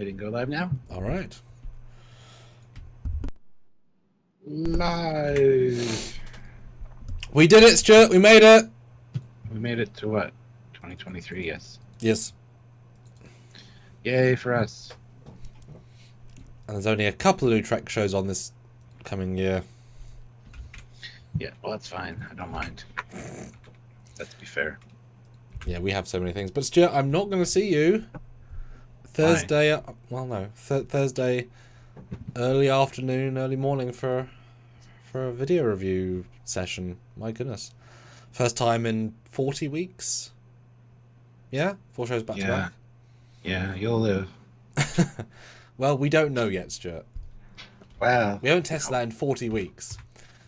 hitting go live now. All right. Live. We did it, Stuart. We made it. We made it to what? 2023, yes. Yes. Yay for us. And there's only a couple of Nutrek shows on this coming year. Yeah, well, that's fine. I don't mind. Let's be fair. Yeah, we have so many things. But Stuart, I'm not going to see you Thursday. Well, no, Thursday, early afternoon, early morning for a video review session. My goodness, first time in 40 weeks. Yeah, 4 shows back to back. Yeah, you'll live. Well, we don't know yet, Stuart. Wow. We haven't tested that in 40 weeks.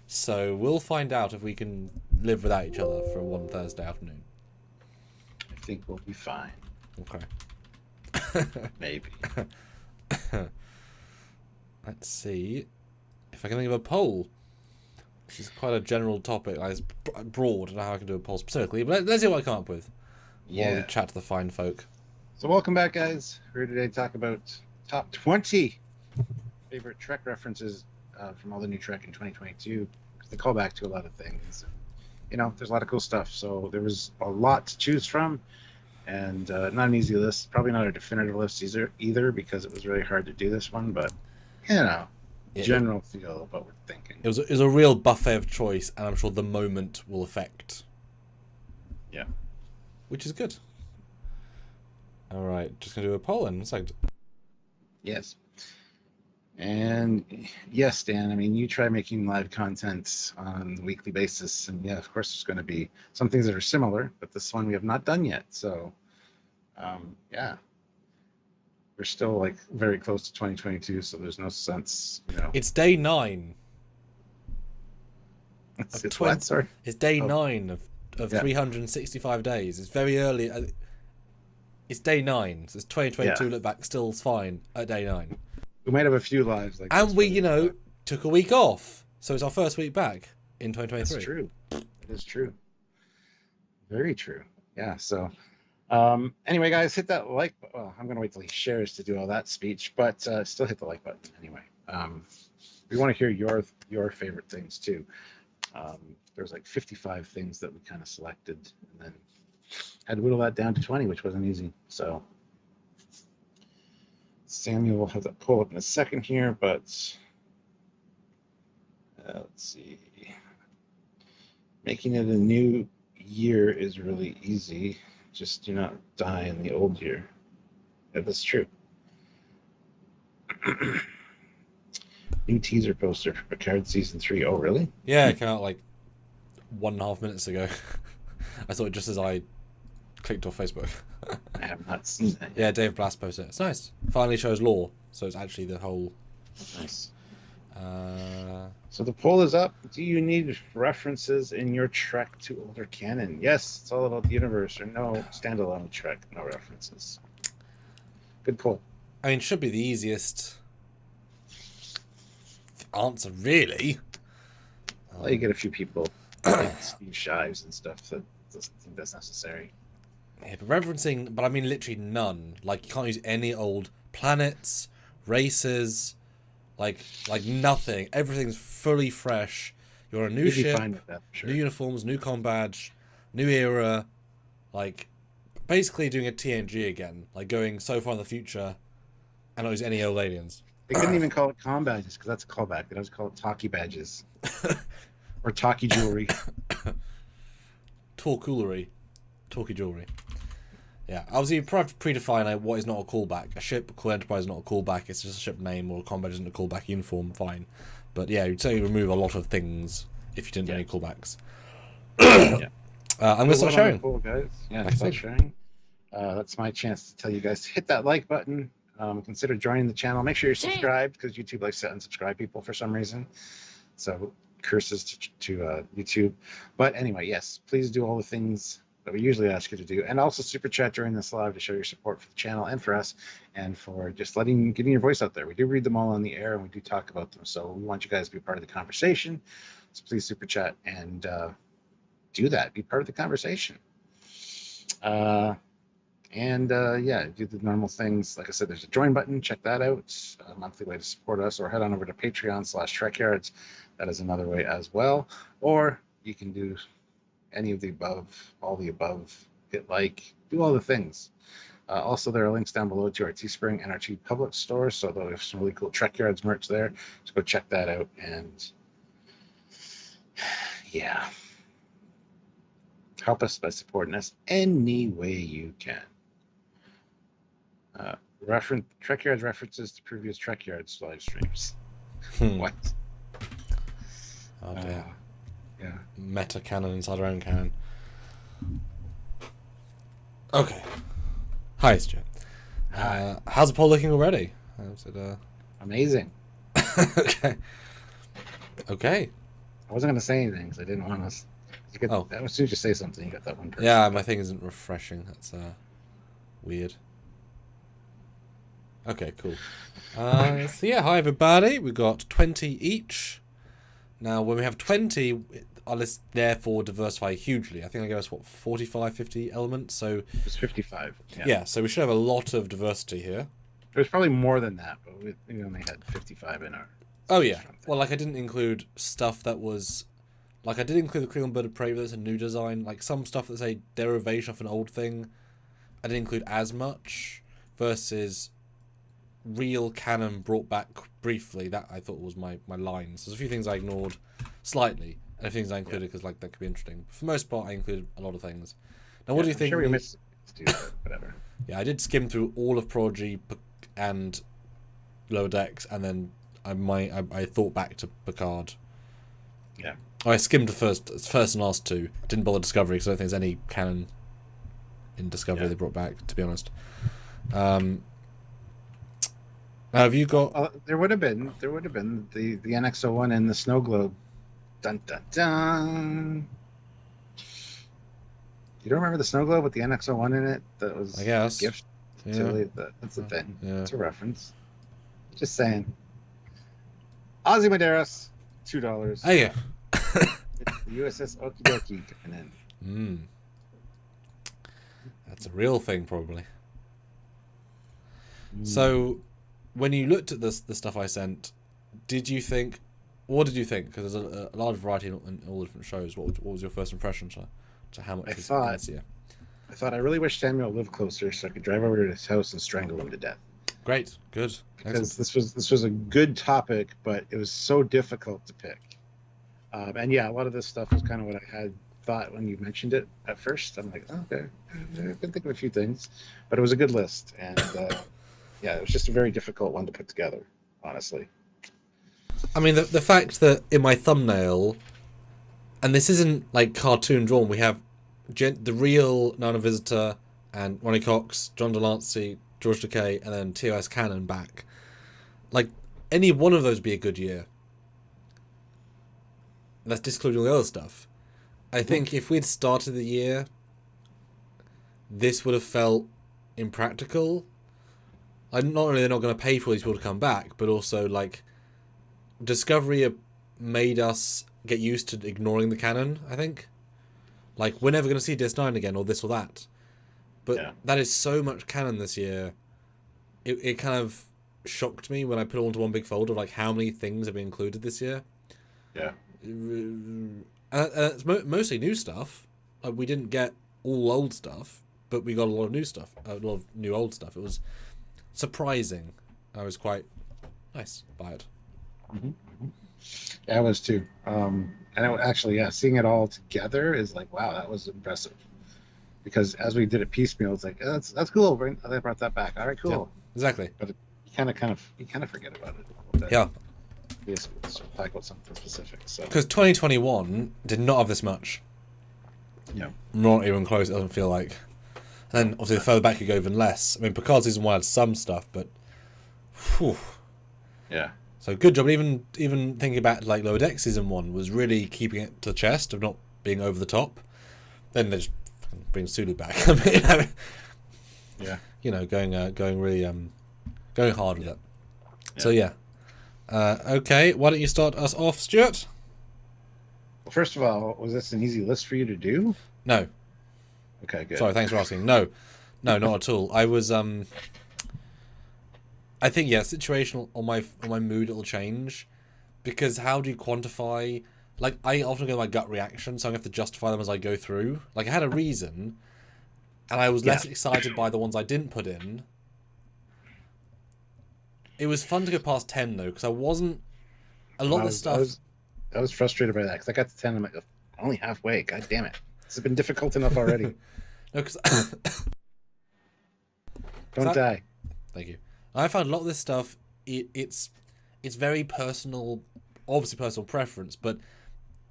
So we'll find out if we can live without each other for one Thursday afternoon. I think we'll be fine. Okay. Maybe. Let's see if I can think of a poll. Which is quite a general topic. Like, it's broad. I don't know how I can do a poll specifically, but let's see what I come up with. Yeah. While we chat to the fine folk. So welcome back, guys. We're here today to talk about top 20 favorite Trek references from all the new Trek in 2022. They call back to a lot of things. You know, there's a lot of cool stuff. So there was a lot to choose from, and not an easy list. Probably not a definitive list either because it was really hard to do this one. But you know, general feel of what we're thinking. It was a real buffet of choice, and I'm sure the moment will affect. Yeah. Which is good. All right, just gonna do a poll in a second. Yes. And yes, Dan, I mean, you try making live content on a weekly basis, and yeah, of course, there's going to be some things that are similar, but this one we have not done yet. So, yeah, we're still like very close to 2022, so there's no sense, you know. It's day 9. It's what? Sorry. It's day 9 of 365 days. It's very early. It's day 9, so it's 2022 look back, still fine at day 9. We might have a few lives like and this, we, you know, took a week off, so it's our first week back in 2023. That's true. It is true. Very true. Yeah. So, anyway, guys, hit that like. Well, I'm gonna wait till he shares to do all that speech, but still hit the like button anyway. We want to hear your favorite things too. There's like 55 things that we kind of selected, and then had to whittle that down to 20, which wasn't easy. So. Samuel will have that pull up in a second here, but let's see. Making it a new year is really easy. Just do not die in the old year. Yeah, that's true. New teaser poster for Picard Season 3. Oh, really? Yeah, it came out like 1.5 minutes ago. I saw it just as I clicked off Facebook. I have not seen that yet. Yeah, Dave Blass posted it. It's nice. Finally shows lore, so it's actually the whole. Nice. So the poll is up. Do you need references in your Trek to older canon? Yes, it's all about the universe, or no standalone Trek, no references. Good poll. I mean, should be the easiest answer, really. Well, you get a few people like Steve Shives and stuff that doesn't think that's necessary. Yeah, but referencing, but I mean literally none. Like, you can't use any old planets, races, like nothing. Everything's fully fresh. You're on a new ship, fine with that, sure. New uniforms, new comm badge, new era. Like, basically doing a TNG again. Like, going so far in the future and not use any old aliens. They couldn't even call it comm badges because that's a callback. They always call it talkie badges. Or talkie jewelry. Talkie jewelry. Yeah, obviously you predefine what is not a callback. A ship called Enterprise is not a callback. It's just a ship name, or a combat isn't a callback uniform. Fine, but yeah, you'd say you remove a lot of things if you didn't do any callbacks. Yeah. I'm gonna start sharing. Cool, guys. Yeah, start sharing. That's my chance to tell you guys to hit that like button. Consider joining the channel. Make sure you're subscribed because YouTube likes to unsubscribe people for some reason. So curses to YouTube. But anyway, yes, please do all the things that we usually ask you to do, and also super chat during this live to show your support for the channel and for us, and for just getting your voice out there. We do read them all on the air, and we do talk about them, so we want you guys to be part of the conversation. So please super chat and do that. Be part of the conversation. And yeah, do the normal things. Like I said, there's a join button. Check that out. A monthly way to support us, or head on over to Patreon/TrekYards. That is another way as well. Or you can do any of the above, all the above. Hit like, do all the things. Also, there are links down below to our Teespring and our TeePublic store. So we have some really cool TrekYards merch there. So go check that out. And yeah, help us by supporting us any way you can. TrekYards references to previous TrekYards live streams. What? Oh dear. Yeah. Meta canon inside our own canon. Okay. Hi, Stu. How's the poll looking already? How's it, Amazing. Okay. Okay. I wasn't going to say anything because I didn't want to. As soon as you say something, you got that one person. Yeah, my thing isn't refreshing. That's weird. Okay, cool. So yeah, hi everybody. We've got 20 each. Now, when we have 20, our list therefore diversify hugely. I think I gave us, 45, 50 elements? So it's 55. Yeah, so we should have a lot of diversity here. There's probably more than that, but we only had 55 in our... Oh, yeah. Well, like, I didn't include stuff that was... Like, I did include the Klingon Bird of Prey, but that's a new design. Like, some stuff that's a derivation of an old thing, I didn't include as much, versus real canon brought back briefly. That I thought was my line. So there's a few things I ignored slightly, and a few things I included because like that could be interesting. For the most part, I included a lot of things. Now, what do you think? Sure, we missed whatever. Yeah, I did skim through all of Prodigy and Lower Decks, and then I thought back to Picard. Yeah. I skimmed the first and last two. Didn't bother Discovery because I don't think there's any canon in Discovery they brought back, to be honest. Have you got? There would have been the NX-01 and the Snow Globe. Dun dun dun. You don't remember the Snow Globe with the NX-01 in it? That was, I guess, a gift. Yeah. That's the thing. Yeah. It's a reference. Just saying. Ozzy Medeiros, $2. Oh yeah. The USS Okidoki coming in. That's a real thing, probably. So, when you looked at the stuff I sent, what did you think? Because there's a large variety in all the different shows. What was your first impression to how much is in this year? I thought I really wish Samuel lived closer so I could drive over to his house and strangle him to death. Great, good. Because this was a good topic, but it was so difficult to pick. And yeah, a lot of this stuff was kind of what I had thought when you mentioned it at first. I'm like, oh, okay, I can think of a few things, but it was a good list, and yeah, it was just a very difficult one to put together, honestly. I mean, the fact that in my thumbnail, and this isn't like cartoon drawn, we have the real Nana Visitor and Ronnie Cox, John Delancey, George Takei, and then TOS Canon back. Like, any one of those would be a good year. That's discluding all the other stuff. I think if we'd started the year, this would have felt impractical. Like, not only they're not going to pay for these people to come back, but also, like, Discovery made us get used to ignoring the canon, I think. Like, we're never going to see DS9 again, or this or that. But that is so much canon this year. It kind of shocked me when I put it all into one big folder, like, how many things have been included this year. Yeah. It's mostly new stuff. Like, we didn't get all old stuff, but we got a lot of new stuff, a lot of new old stuff. It was surprising. I was quite nice by it. Yeah, I was too. And actually, seeing it all together is like, wow, that was impressive. Because as we did it piecemeal, it's like, oh, that's cool. They brought that back. All right, cool. Yeah, exactly. But you kind of forget about it. Yeah. Yes, let's talk about something specific. So because 2021 did not have this much. Yeah. Not even close. It doesn't feel like. And then obviously the further back you go, even less. I mean, Picard season 1 had some stuff, but. Whew. Yeah. So good job. Even thinking about like Lower Deck season 1 was really keeping it to the chest of not being over the top. Then they just bring Sulu back. I mean, yeah. You know, going really going hard with it. Yeah. So yeah. Okay, why don't you start us off, Stuart? Well, first of all, was this an easy list for you to do? No. Okay, good. Sorry, thanks for asking. No, No, not at all. I was I think yeah, situational on my mood it'll change, because how do you quantify? Like, I often go with my gut reaction, so I have to justify them as I go through. Like, I had a reason, and I was less excited by the ones I didn't put in. It was fun to go past 10 though, because I wasn't a lot of the stuff. I was frustrated by that because I got to 10. I'm like, only halfway. God damn it! This has been difficult enough already. No, because Don't die. Thank you. I found a lot of this stuff. It's very personal, obviously personal preference, but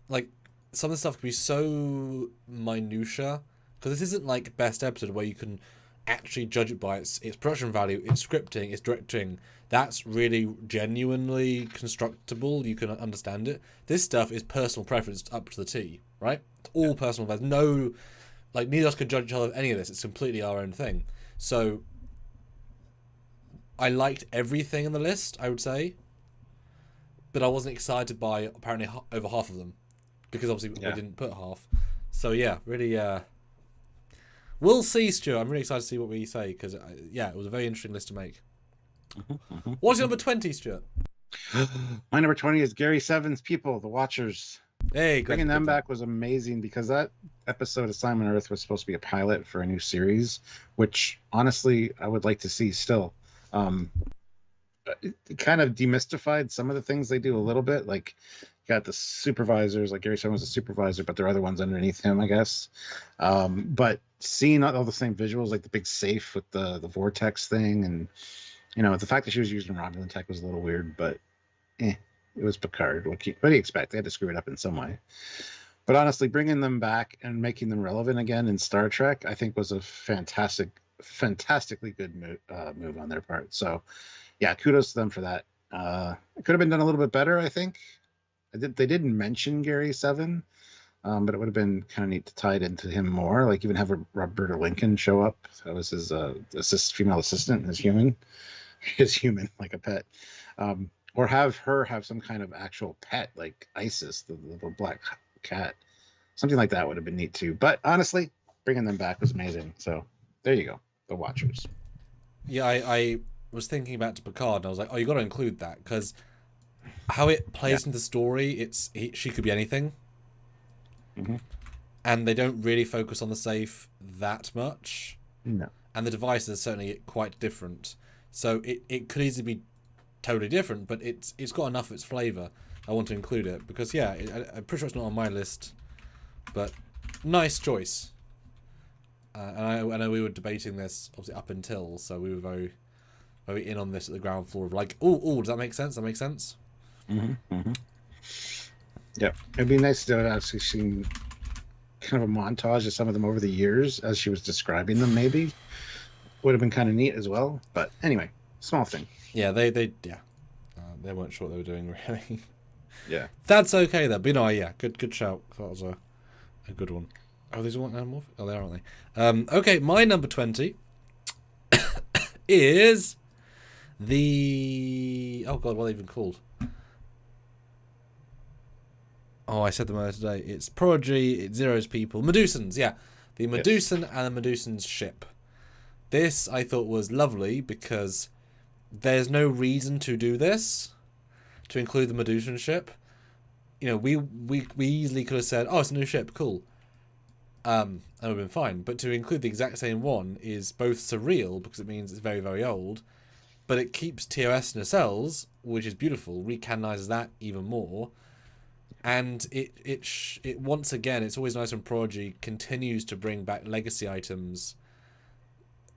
like some of the stuff can be so minutia, because this isn't like best episode where you can actually judge it by its production value, its scripting, its directing. That's really genuinely constructible. You can understand it. This stuff is personal preference up to the T, right? It's all personal. There's no, like, neither of us could judge each other of any of this. It's completely our own thing. So I liked everything in the list, I would say, but I wasn't excited by apparently over half of them, because obviously we didn't put half. So yeah, really, we'll see, Stuart. I'm really excited to see what we say, because it was a very interesting list to make. What's your number 20, Stuart? My number 20 is Gary Seven's People, the Watchers. Hey, bringing them back was amazing, because that episode Assignment Earth was supposed to be a pilot for a new series, which honestly I would like to see still. It kind of demystified some of the things they do a little bit. Like, you got the supervisors, like Gary Seven was a supervisor, but there are other ones underneath him, I guess. But seeing all the same visuals, like the big safe with the vortex thing, and the fact that she was using Romulan tech was a little weird, but it was Picard. What do you expect? They had to screw it up in some way. But honestly, bringing them back and making them relevant again in Star Trek, I think was a fantastically good move on their part. So yeah, kudos to them for that. It could have been done a little bit better, I think. They didn't mention Gary Seven, but it would have been kind of neat to tie it into him more. Like, even have Roberta Lincoln show up. That was his female assistant, his human, like a pet. Or have her have some kind of actual pet, like Isis, the little black cat. Something like that would have been neat too. But honestly, bringing them back was amazing. So there you go, the Watchers. Yeah, I was thinking back to Picard, and I was like, oh, you got to include that, because how it plays into the story, she could be anything. Mm-hmm. And they don't really focus on the safe that much. No. And the devices are certainly quite different. So it could easily be totally different, but it's got enough of its flavour. I want to include it, because I'm pretty sure it's not on my list, but nice choice. And I know we were debating this obviously up until, so we were very, very in on this at the ground floor of like, oh, does that make sense? That makes sense. Mm-hmm. Mm-hmm. Yeah, it'd be nice to actually see kind of a montage of some of them over the years as she was describing them. Maybe would have been kind of neat as well. But anyway, small thing. Yeah, they weren't sure what they were doing really. Yeah, that's okay though. But good shout. That was a good one. Oh, these all more? Oh, they are, aren't they? Okay, my number 20 is the... Oh, God, what are they even called? Oh, I said them earlier today. It's Prodigy, it zeros people. Medusans, yeah. The Medusan and the Medusan's ship. This, I thought, was lovely, because there's no reason to do this, to include the Medusan ship. We easily could have said, oh, it's a new ship, cool. And it would have been fine. But to include the exact same one is both surreal, because it means it's very, very old, but it keeps TOS nacelles, which is beautiful, recanonizes that even more. And it once again, it's always nice when Prodigy continues to bring back legacy items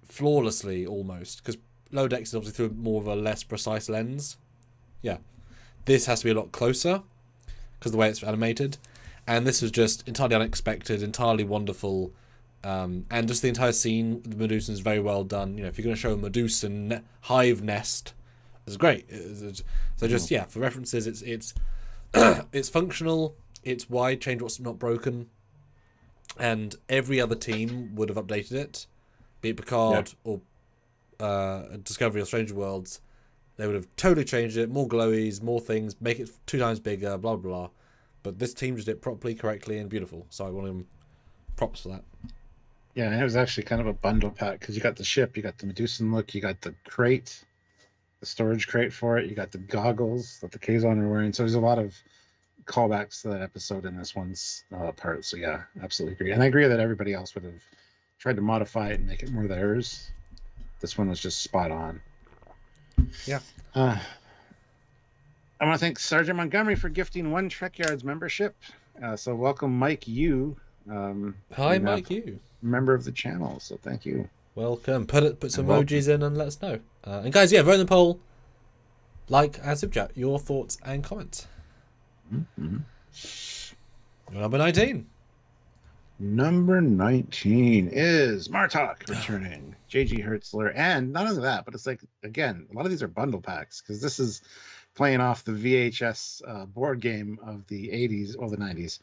flawlessly, almost, because Lower Decks is obviously through more of a less precise lens. Yeah. This has to be a lot closer, because of the way it's animated. And this was just entirely unexpected, entirely wonderful. And just the entire scene, the Medusan is very well done. If you're going to show a Medusan hive nest, it's great. So just, for references, it's it's functional, it's wide, change what's not broken. And every other team would have updated it, be it Picard or Discovery or Stranger Worlds. They would have totally changed it, more glowies, more things, make it 2 times bigger, blah, blah, blah. But this team just did it properly, correctly, and beautiful. So I want him props for that. Yeah, and it was actually kind of a bundle pack because you got the ship, you got the Medusan look, you got the crate, the storage crate for it, you got the goggles that the Kazon are wearing. So there's a lot of callbacks to that episode in this one's part. So yeah, absolutely agree. And I agree that everybody else would have tried to modify it and make it more theirs. This one was just spot on. Yeah. I want to thank Sergeant Montgomery for gifting 1 Trek Yards membership. So welcome, Mike Yu. Hi, Mike Yu. Member of the channel. So thank you. Welcome. Put some emojis in and let us know. And guys, yeah, vote in the poll. Like and subchat your thoughts and comments. Mm-hmm. Number 19. Number 19 is Martok returning. J.G. Hertzler. And not only that, but it's like, again, a lot of these are bundle packs because this is playing off the VHS board game of the 80s or the 90s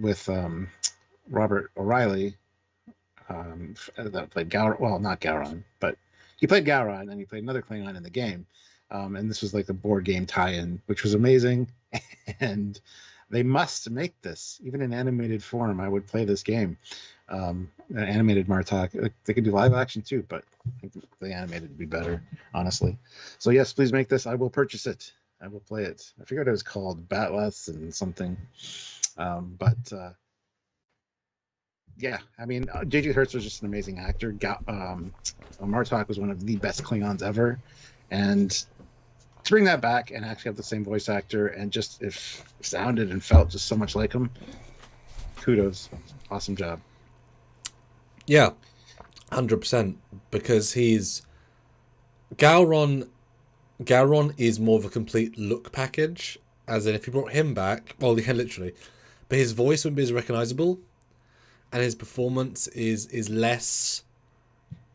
with Robert O'Reilly that played Gowron. Well, not Gowron, but he played Gowron and he played another Klingon in the game. And this was like the board game tie-in, which was amazing. And they must make this, even in animated form. I would play this game. Animated Martok. They could do live action too, but I think the animated would be better, honestly. So yes, please make this. I will purchase it. I will play it. I forget what it was called, Batleth and something. Yeah, I mean, J.J. Hertz was just an amazing actor. Martok was one of the best Klingons ever, and to bring that back and actually have the same voice actor and just if sounded and felt just so much like him, kudos, awesome job. Yeah, 100%, because he's Gowron is more of a complete look package, as in if you brought him back, well, yeah, literally, but his voice wouldn't be as recognizable. And his performance is less.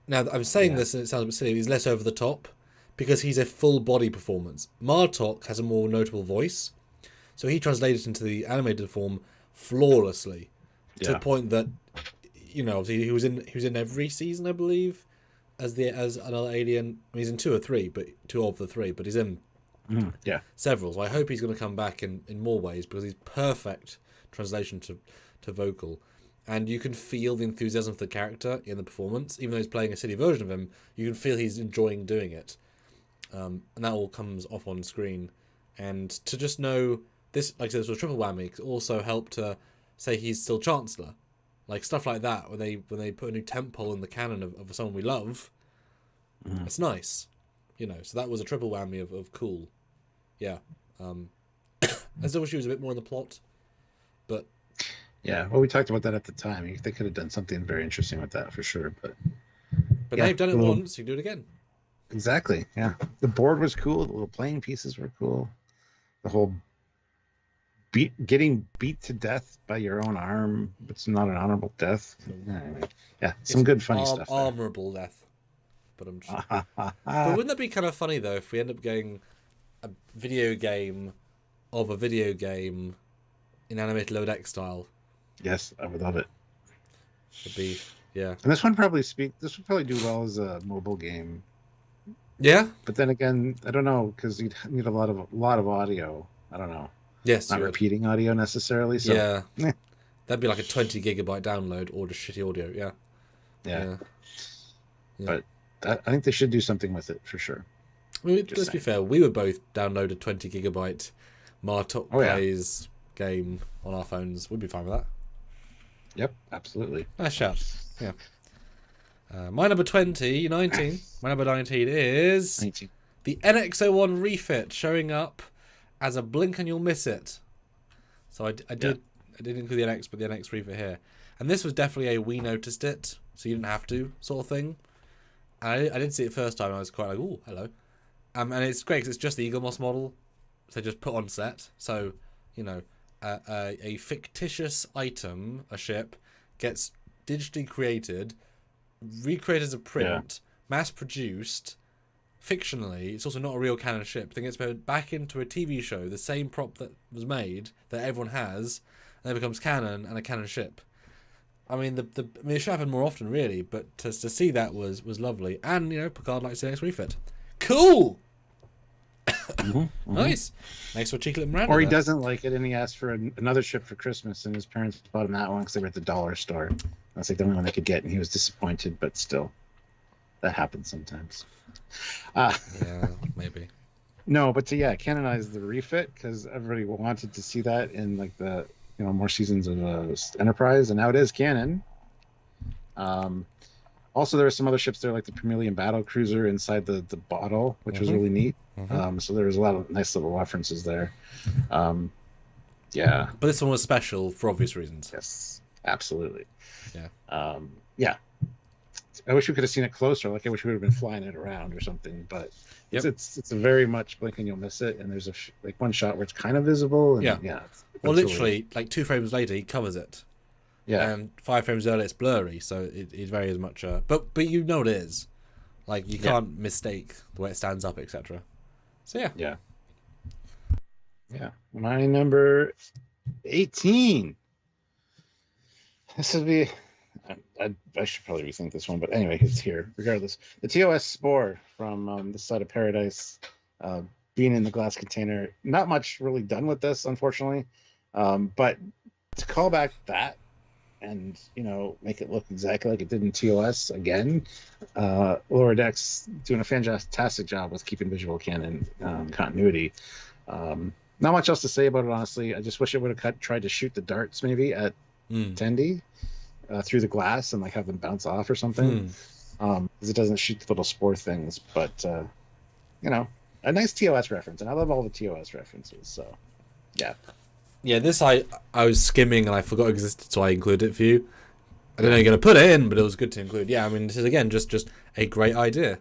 Now I'm saying this and it sounds a bit silly. He's less over the top because he's a full body performance. Martok has a more notable voice, so he translated into the animated form flawlessly, to the point that he was in every season, I believe, as another alien. I mean, he's in 2 or 3, but 2 of the 3, but he's in several. So I hope he's going to come back in more ways because he's perfect translation to vocal. And you can feel the enthusiasm for the character in the performance. Even though he's playing a silly version of him, you can feel he's enjoying doing it. And that all comes off on screen. And to just know this, like I said, this was a triple whammy. It also helped to say he's still Chancellor. Like stuff like that, when they put a new temple in the canon of someone we love, it's nice. So that was a triple whammy of cool. Yeah. I still wish he was a bit more in the plot. But... yeah, well, we talked about that at the time. They could have done something very interesting with that for sure. But they've done it once, you can do it again. Exactly, yeah. The board was cool. The little playing pieces were cool. The whole getting beat to death by your own arm, but it's not an honorable death. Yeah, some good funny stuff. Honorable death. But wouldn't that be kind of funny, though, if we end up getting a video game of a video game in animated low deck style? Yes, I would love it. It'd be, yeah. And this would probably do well as a mobile game. Yeah. But then again, I don't know, because you'd need a lot of audio. I don't know. Yes, not repeating audio necessarily. So yeah. That'd be like a 20 gigabyte download or just shitty audio. Yeah. But I think they should do something with it for sure. I mean, let's be fair. We would both download a 20 gigabyte Martok Plays game on our phones. We'd be fine with that. Yep, absolutely. Nice shout. Yeah. My number 19. My number 19 is 19. The NX-01 refit showing up as a blink and you'll miss it. So I didn't include the NX, but the NX refit here. And this was definitely a we noticed it, so you didn't have to sort of thing. And I did see it first time, and I was quite like, ooh, hello. And it's great because it's just the Eagle Moss model, so just put on set. So, a fictitious item, a ship, gets digitally created, recreated as a print, mass-produced, fictionally. It's also not a real canon ship. Then gets put back into a TV show, the same prop that was made, that everyone has, and then becomes canon and a canon ship. I mean, it should happen more often, really, but to see that was lovely. And, Picard likes the next refit. Cool! Nice. Thanks for cheeky little Miranda. Or he doesn't like it and he asked for another ship for Christmas and his parents bought him that one because they were at the dollar store. That's like the only one I could get, and he was disappointed, but still, that happens sometimes. Yeah, maybe. No, but to canonize the refit, because everybody wanted to see that in like the more seasons of Enterprise, and now it is canon. Also, there were some other ships there, like the Promelian battle cruiser inside the bottle, which was really neat. So there was a lot of nice little references there. Yeah. But this one was special for obvious reasons. Yes, absolutely. Yeah. Yeah. I wish we could have seen it closer. Like I wish we would have been flying it around or something. But it's a very much blink and you'll miss it. And there's like one shot where it's kind of visible. And well, literally, like 2 frames later, he covers it. Yeah. And 5 frames earlier, it's blurry, so it very much. But you know it is. Like you can't mistake the way it stands up, etc. So yeah. Yeah. Yeah. My number 18. This would be. I should probably rethink this one, but anyway, it's here regardless. The TOS Spore from this side of paradise, being in the glass container. Not much really done with this, unfortunately, but to call back that and make it look exactly like it did in TOS again, Lower Decks doing a fantastic job with keeping visual canon continuity. Not much else to say about it, honestly. I just wish it would have tried to shoot the darts maybe at Tendi. Through the glass and like have them bounce off or something, because it doesn't shoot the little spore things. But a nice TOS reference, and I love all the TOS references. So, yeah. This I was skimming and I forgot it existed, so I included it for you. I don't know you're gonna put it in, but it was good to include. Yeah, I mean this is again just a great idea,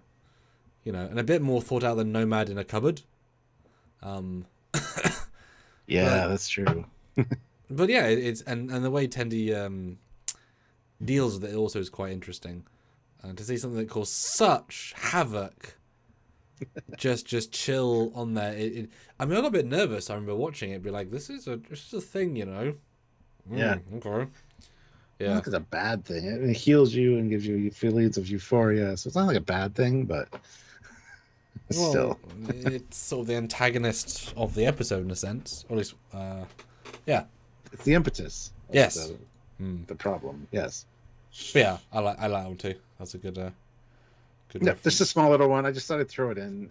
and a bit more thought out than Nomad in a cupboard. That's true. But yeah, it's and the way Tendi deals with it also is quite interesting. To see something that caused such havoc, just chill on there. I mean, I got a bit nervous. I remember watching it, be like, "This is a thing," Yeah. Okay. Yeah. Not like it's a bad thing. It heals you and gives you feelings of euphoria, so it's not like a bad thing, but still, it's sort of the antagonist of the episode in a sense, or at least, it's the impetus. Yes. The problem, yes. But yeah, I like that one too. That's a good just a small little one. I just thought I'd throw it in.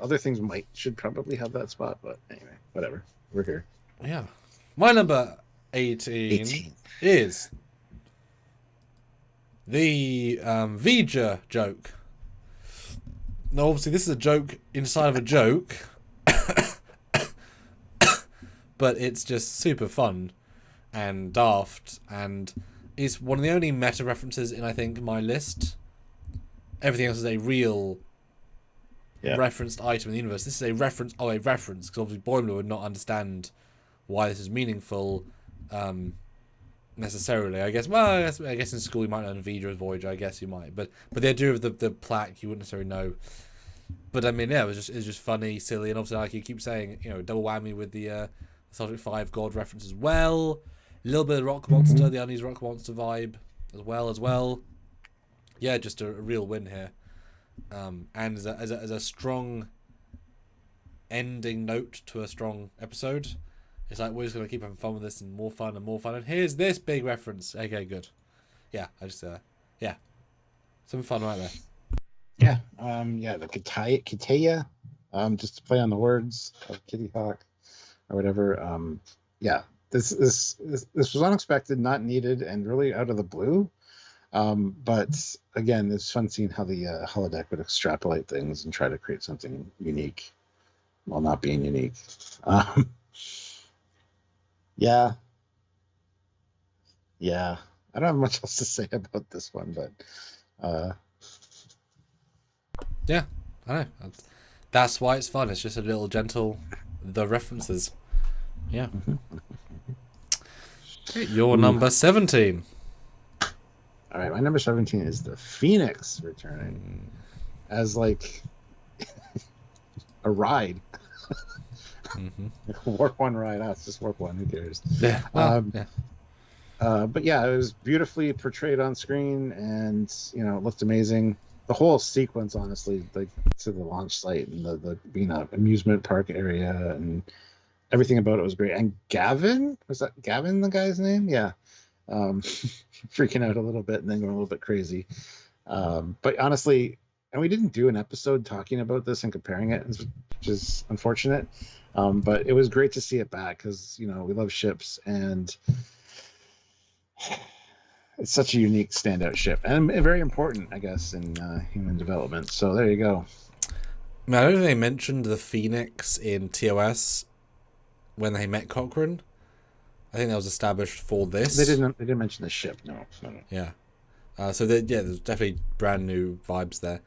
Other things should probably have that spot, but anyway, whatever. We're here. Yeah. My number 18. Is the Vega joke. Now, obviously, this is a joke inside of a joke, but it's just super fun and daft, and is one of the only meta references in, I think, my list. Everything else is a real referenced item in the universe. This is a reference of a reference, because obviously Boimler would not understand why this is meaningful necessarily. I guess in school you might learn Vega as Voyager, I guess you might, but the idea of the plaque you wouldn't necessarily know. But I mean, yeah, it's just funny, silly, and obviously, like you keep saying, double whammy with the Star Trek 5 God reference as well. A little bit of Rock Monster, the unused Rock Monster vibe as well. Yeah, just a real win here. And as a strong ending note to a strong episode, it's like we're just going to keep having fun with this and more fun. And here's this big reference. Okay, good. Yeah, I just, some fun right there. Yeah, the Kitaya, just to play on the words of Kitty Hawk or whatever. This was unexpected, not needed, and really out of the blue. But again, it's fun seeing how the holodeck would extrapolate things and try to create something unique while not being unique. Yeah. I don't have much else to say about this one, but yeah, I know. That's why it's fun. It's just a little gentle, the references. Yeah. Your number 17. All right, my number 17 is the Phoenix returning as like a ride. Warp 1 ride. It's just Warp 1. Who cares? Yeah. But yeah, it was beautifully portrayed on screen, and it looked amazing. The whole sequence, honestly, like to the launch site and the being an amusement park area and everything about it was great. And Gavin, was that Gavin the guy's name? Yeah. freaking out a little bit and then going a little bit crazy. But honestly, and we didn't do an episode talking about this and comparing it, which is unfortunate. But it was great to see it back because, you know, we love ships and it's such a unique standout ship and very important, I guess, in human development. So there you go. I don't think they mentioned the Phoenix in TOS when they met Cochrane. I think that was established for this. They didn't mention the ship. No. Yeah. So there's definitely brand new vibes there.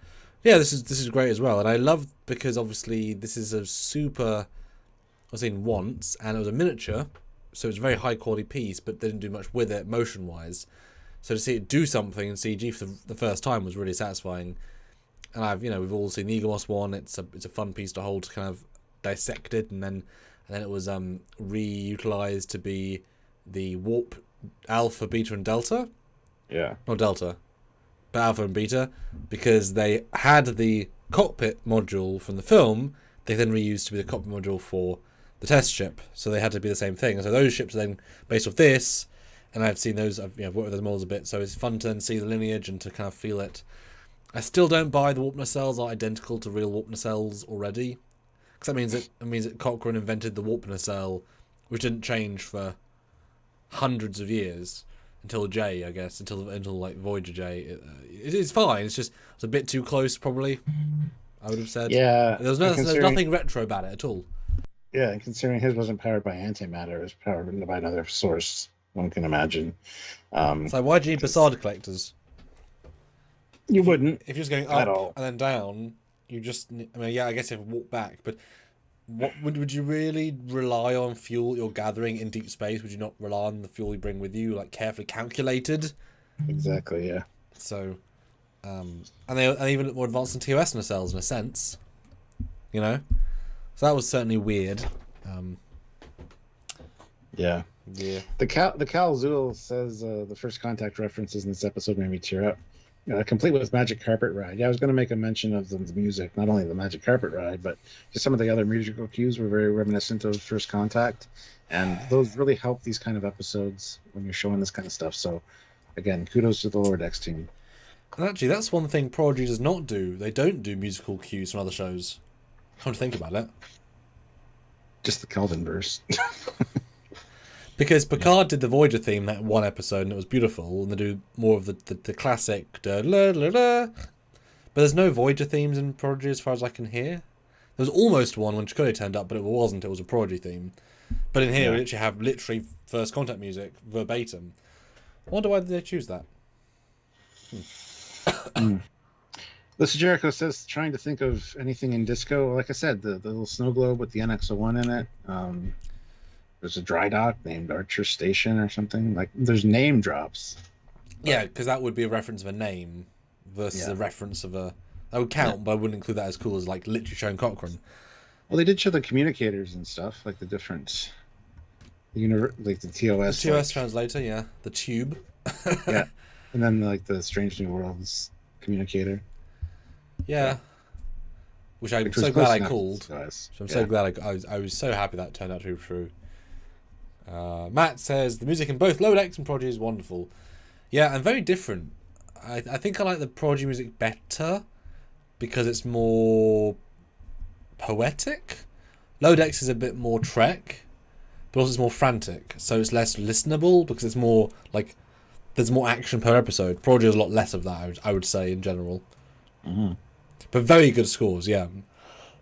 Yeah, this is great as well, and I love because obviously this is a super. I've seen once, and it was a miniature, so it's a very high quality piece, but they didn't do much with it motion wise. So to see it do something in CG for the first time was really satisfying. And we've all seen the Eaglemoss one. It's a fun piece to hold, kind of dissected, and then it was reutilized to be the warp alpha, beta, and delta. Yeah. Not delta, but alpha and beta, because they had the cockpit module from the film. They then reused to be the cockpit module for the test ship, so they had to be the same thing. And so those ships are then based off this, and I've seen those. I've worked with those models a bit, so it's fun to then see the lineage and to kind of feel it. I still don't buy the warp nacelles are identical to real warp nacelles already, because that means that Cochrane invented the warp nacelle, which didn't change for hundreds of years until J, I guess, until like Voyager J. It's fine. It's a bit too close, probably. I would have said. Yeah. There's nothing retro about it at all. Yeah, and considering his wasn't powered by antimatter, it was powered by another source. One can imagine. So why do you need Passard collectors? You wouldn't. If you're just going up and then down, you just. I guess you have to walk back, but what would you really rely on fuel you're gathering in deep space? Would you not rely on the fuel you bring with you, like carefully calculated? Exactly. Yeah. So, and they even more advanced than TOS nacelles in a sense, you know. So that was certainly weird. Yeah. Yeah. The Cal Zul says the first contact references in this episode made me tear up. Complete with Magic Carpet Ride. Yeah, I was going to make a mention of the music, not only the Magic Carpet Ride, but just some of the other musical cues were very reminiscent of First Contact, and those really help these kind of episodes when you're showing this kind of stuff. So, again, kudos to the Lower Decks team. And actually, that's one thing Prodigy does not do. They don't do musical cues from other shows. Come to think about it. Just the Kelvin verse. Because Picard did the Voyager theme that one episode and it was beautiful, and they do more of the classic da, la, la, la. But there's no Voyager themes in Prodigy as far as I can hear. There was almost one when Chakotay turned up, but it wasn't. It was a Prodigy theme. But in here, we literally have First Contact music verbatim. I wonder why did they choose that. Listen, Jericho says trying to think of anything in disco. Like I said, the little snow globe with the NX-01 in it. There's a dry dock named Archer Station or something. Like, there's name drops. Yeah, because that would be a reference of a name versus a reference of a... That would count, but I wouldn't include that as cool as, like, literally showing Cochrane. Well, they did show the communicators and stuff, like the different... like the TOS. The TOS translator, yeah. The tube. Yeah. And then, like, the Strange New Worlds communicator. Yeah. Which I'm so glad I called. So I'm so glad I was so happy that turned out to be true. Matt says the music in both Lower Decks and Prodigy is wonderful. Yeah, and very different. I think I like the Prodigy music better because it's more poetic. Lower Decks is a bit more Trek, but also it's more frantic, so it's less listenable because it's more like there's more action per episode. Prodigy has a lot less of that, I would say, in general. Mm-hmm. But very good scores, yeah.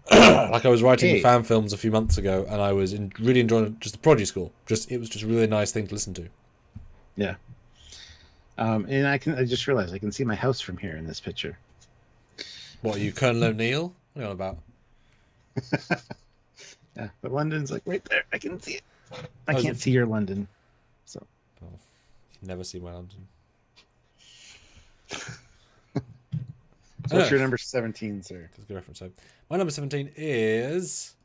Like I was writing fan films a few months ago, and I was really enjoying just the Prodigy score. It was just a really nice thing to listen to. Yeah. And I just realized I can see my house from here in this picture. What, are you Colonel O'Neill? What are you on about? Yeah, but London's like right there. I can see it. I can't see your London. So. Oh, you never see my London. So what's your number 17, sir? That's a good reference. So my number 17 is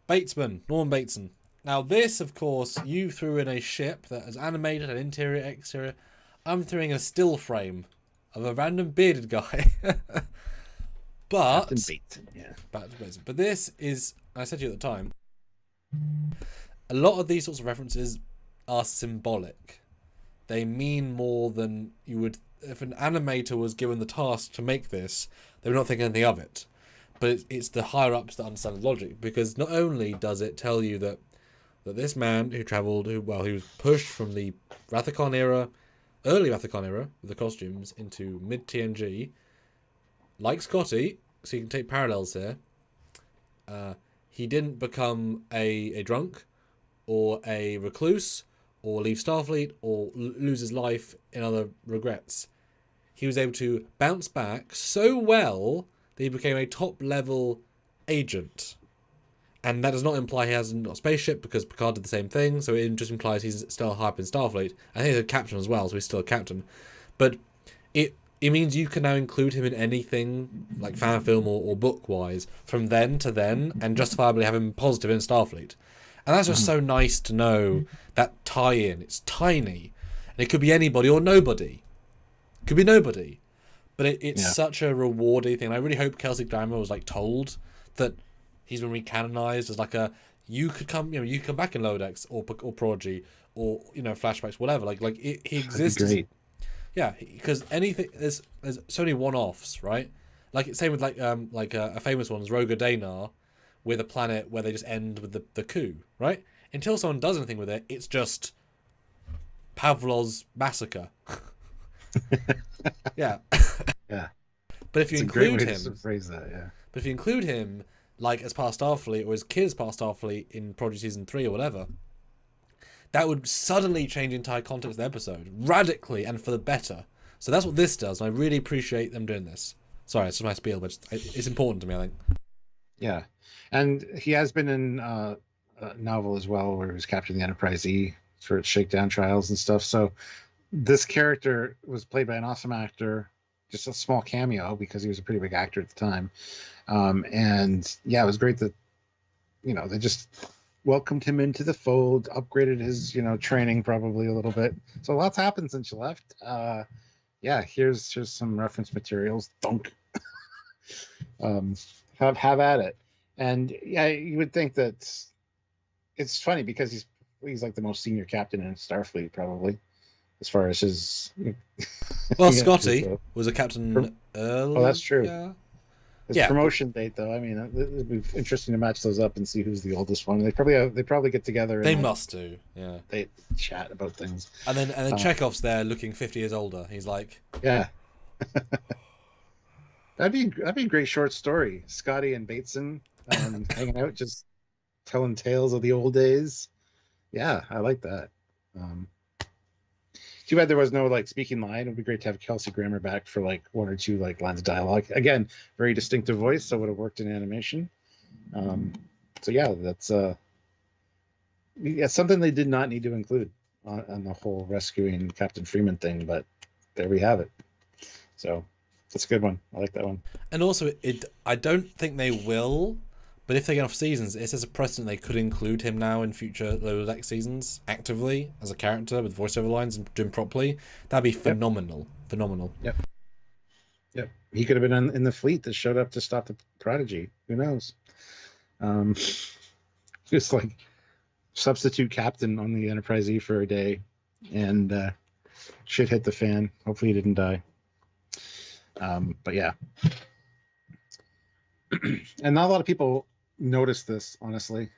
Bateson, Norman Bateson. Now this, of course, you threw in a ship that is animated, an interior, exterior. I'm throwing a still frame of a random bearded guy. But Bateson, yeah. But this is, I said to you at the time, a lot of these sorts of references are symbolic. They mean more than you would... If an animator was given the task to make this, they would not think anything of it. But it's the higher-ups that understand the logic, because not only does it tell you that this man who travelled... he was pushed from the Rathacon era, early Rathacon era, with the costumes, into mid-TNG, like Scotty, so you can take parallels here, he didn't become a drunk or a recluse or leave Starfleet or lose his life in other regrets. He was able to bounce back so well that he became a top-level agent. And that does not imply he hasn't got a spaceship, because Picard did the same thing, so it just implies he's still high up in Starfleet. I think he's a captain as well, so he's still a captain. But it means you can now include him in anything, like fan film or book-wise, from then to then, and justifiably have him positive in Starfleet. And that's just so nice to know, that tie-in. It's tiny. And it could be anybody or nobody. Could be nobody. But it's such a rewarding thing. I really hope Kelsey Grammer was like told that he's been recanonized as like you could come back in Lower Decks or Prodigy or flashbacks, whatever. He exists. Great. Yeah, because anything there's so many one-offs, right? Like same with a famous one is Roga Danar, with a planet where they just end with the coup, right? Until someone does anything with it, it's just Pavlov's massacre. Yeah. Yeah. But if you include him, to phrase that, yeah. But if you include him like as part of Starfleet or his kid as part of Starfleet in Prodigy season 3 or whatever, that would suddenly change the entire context of the episode radically and for the better. So that's what this does, and I really appreciate them doing this. Sorry, it's just my spiel, but it's important to me, I think. Yeah, and he has been in a novel as well, where he was capturing the Enterprise E for its shakedown trials and stuff. So this character was played by an awesome actor, just a small cameo because he was a pretty big actor at the time. And yeah, it was great that they just welcomed him into the fold, upgraded his training probably a little bit. So lots happened since you left. Yeah, here's some reference materials. Thunk. Have at it. And yeah, you would think that it's funny because he's like the most senior captain in Starfleet probably, as far as his. Well, Scotty was a captain early. Oh, that's true. Yeah. His promotion date, though. I mean, it'd be interesting to match those up and see who's the oldest one. They probably get together. They must do. Yeah. They chat about things. And then Chekhov's there, looking 50 years older. He's like, yeah. That'd be a great short story. Scotty and Bateson hanging out, just telling tales of the old days. Yeah, I like that. Too bad there was no speaking line. It would be great to have Kelsey Grammer back for one or two lines of dialogue. Again, very distinctive voice, so it would have worked in animation. So yeah, that's something they did not need to include on the whole rescuing Captain Freeman thing, but there we have it. So that's a good one. I like that one. And also, I don't think they will. But if they get off seasons, it says a precedent they could include him now in future Lower Deck seasons actively as a character with voiceover lines and doing properly. That'd be phenomenal. Yep. Phenomenal. Yep. He could have been in the fleet that showed up to stop the Prodigy. Who knows? Just substitute captain on the Enterprise E for a day, and shit hit the fan. Hopefully he didn't die. But yeah. And not a lot of people noticed this, honestly.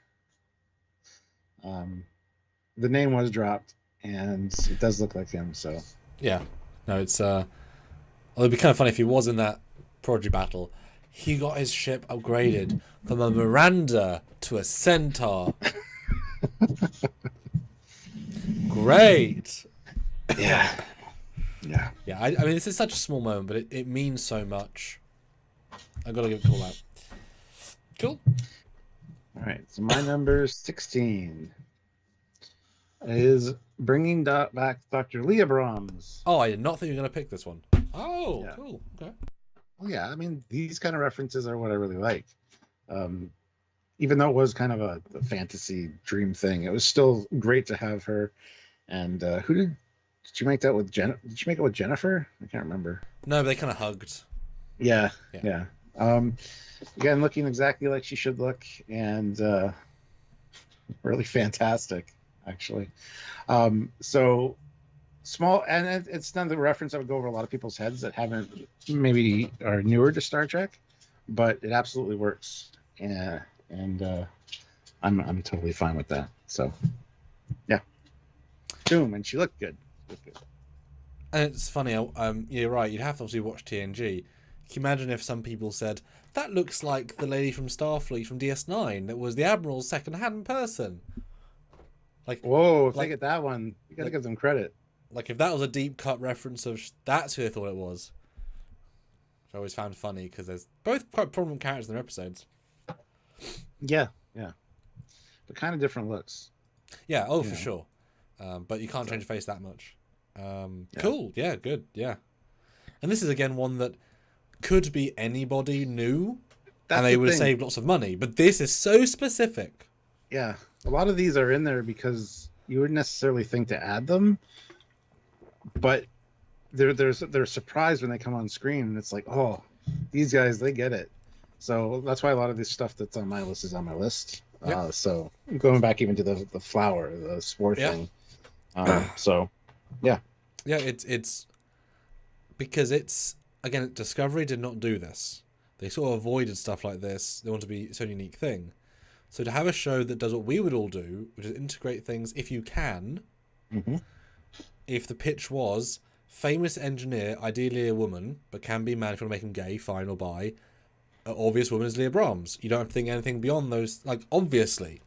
The name was dropped, and it does look like him. So yeah, no, it's it'd be kind of funny if he was in that Prodigy battle. He got his ship upgraded from a Miranda to a Centaur. Great. Yeah. I mean, this is such a small moment, but it means so much. I gotta give it a call out. Cool. All right, so my number 16 is bringing back Dr. Leah Brahms. Oh, I did not think you were gonna pick this one. Oh, yeah. Cool. Okay. Well, yeah, I mean, these kind of references are what I really like. Even though it was kind of a fantasy dream thing, it was still great to have her. And who did you make that with? Did you make it with Jennifer? I can't remember. No, but they kind of hugged. Yeah. Again, looking exactly like she should look, and really fantastic. actually. So small, and it's not the reference that would go over a lot of people's heads that haven't maybe are newer to Star Trek, but it absolutely works. Yeah, and I'm totally fine with that. So yeah, boom, and she looked good. And it's funny, you're right, you'd have to obviously watch TNG. Can you imagine if some people said, that looks like the lady from Starfleet from DS9 that was the Admiral's second-hand person? Like, whoa, if they get that one, you gotta give them credit. Like, if that was a deep-cut reference of that's who I thought it was. Which I always found funny, because there's both quite prominent characters in their episodes. Yeah. But kind of different looks. Yeah, for sure. But you can't change your face that much. Cool, yeah, good, yeah. And this is, again, one that could be anybody new, and they would have saved lots of money. But this is so specific. Yeah, a lot of these are in there because you wouldn't necessarily think to add them, but they're surprised when they come on screen, and it's like, oh, these guys, they get it. So that's why a lot of this stuff that's on my list is on my list. Yep. So going back even to the flower, the spore thing. So, yeah. Yeah, it's because it's, again, Discovery did not do this. They sort of avoided stuff like this. They want to be its own unique thing. So to have a show that does what we would all do, which is integrate things if you can, if the pitch was famous engineer, ideally a woman, but can be a man if you want to make him gay, fine, or bi. Obvious woman is Leah Brahms. You don't have to think anything beyond those. Like, obviously,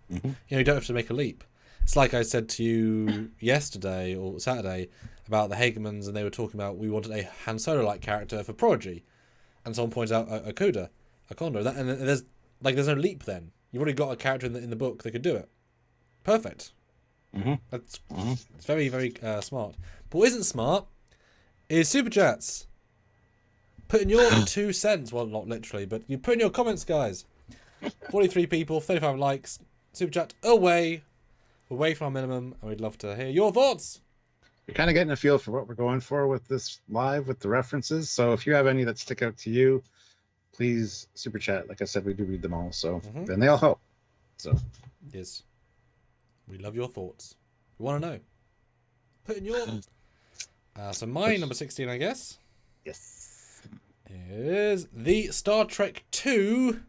you don't have to make a leap. It's like I said to you yesterday or Saturday about the Hagemans, and they were talking about we wanted a Han Solo-like character for Prodigy, and someone points out a Condor. And there's no leap. Then you've already got a character in the book that could do it. Perfect. It's very, very smart. But what isn't smart is Super Chats. Put in your 2 cents. Well, not literally, but you put in your comments, guys. 43 people, 35 likes. Super Chat away from our minimum, and we'd love to hear your thoughts. You're kind of getting a feel for what we're going for with this live, with the references. So if you have any that stick out to you, please Super Chat. Like I said, we do read them all, so then they all help. So yes, we love your thoughts. We want to know. Put in yours. So my number 16, I guess. Yes. Is the Star Trek 2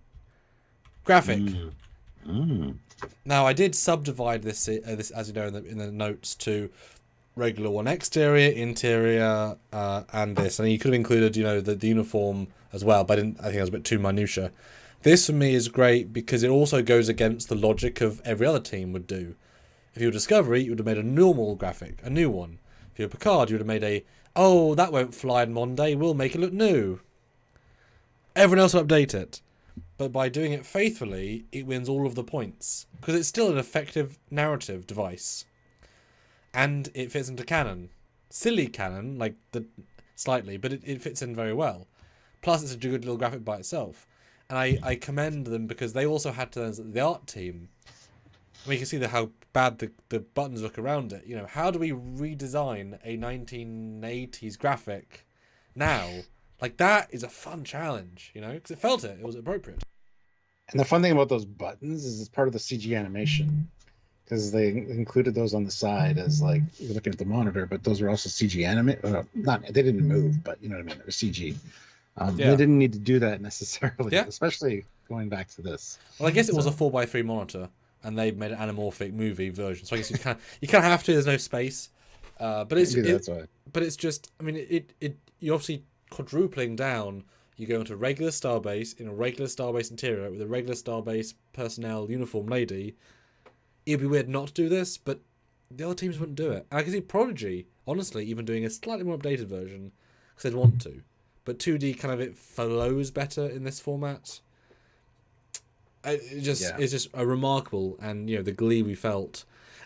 graphic. Now, I did subdivide this as you know, in the notes to regular one exterior, interior, and this. And you could have included, the uniform as well, but I think it was a bit too minutiae. This, for me, is great because it also goes against the logic of every other team would do. If you were Discovery, you would have made a normal graphic, a new one. If you were Picard, you would have made that won't fly in Monday, we'll make it look new. Everyone else will update it. But by doing it faithfully, it wins all of the points. Because it's still an effective narrative device. And it fits into canon. Silly canon, slightly, but it fits in very well. Plus, it's a good little graphic by itself. And I commend them because they also had to, the art team, you can see how bad the buttons look around it. How do we redesign a 1980s graphic now? That is a fun challenge, because it felt it was appropriate. And the fun thing about those buttons is it's part of the CG animation, because they included those on the side as you're looking at the monitor, but those were also CG animated. They didn't move, but you know what I mean. They were CG. They didn't need to do that necessarily, especially going back to this. Well, I guess it was a 4:3 monitor, and they made an anamorphic movie version. So I guess you kind of have to. There's no space, but it's just. I mean, you obviously quadrupling down. You go into a regular starbase in a regular starbase interior with a regular starbase personnel uniform lady. It'd be weird not to do this, but the other teams wouldn't do it. And I can see Prodigy, honestly, even doing a slightly more updated version because they'd want to. But 2D it flows better in this format. It's just a remarkable, and the glee we felt.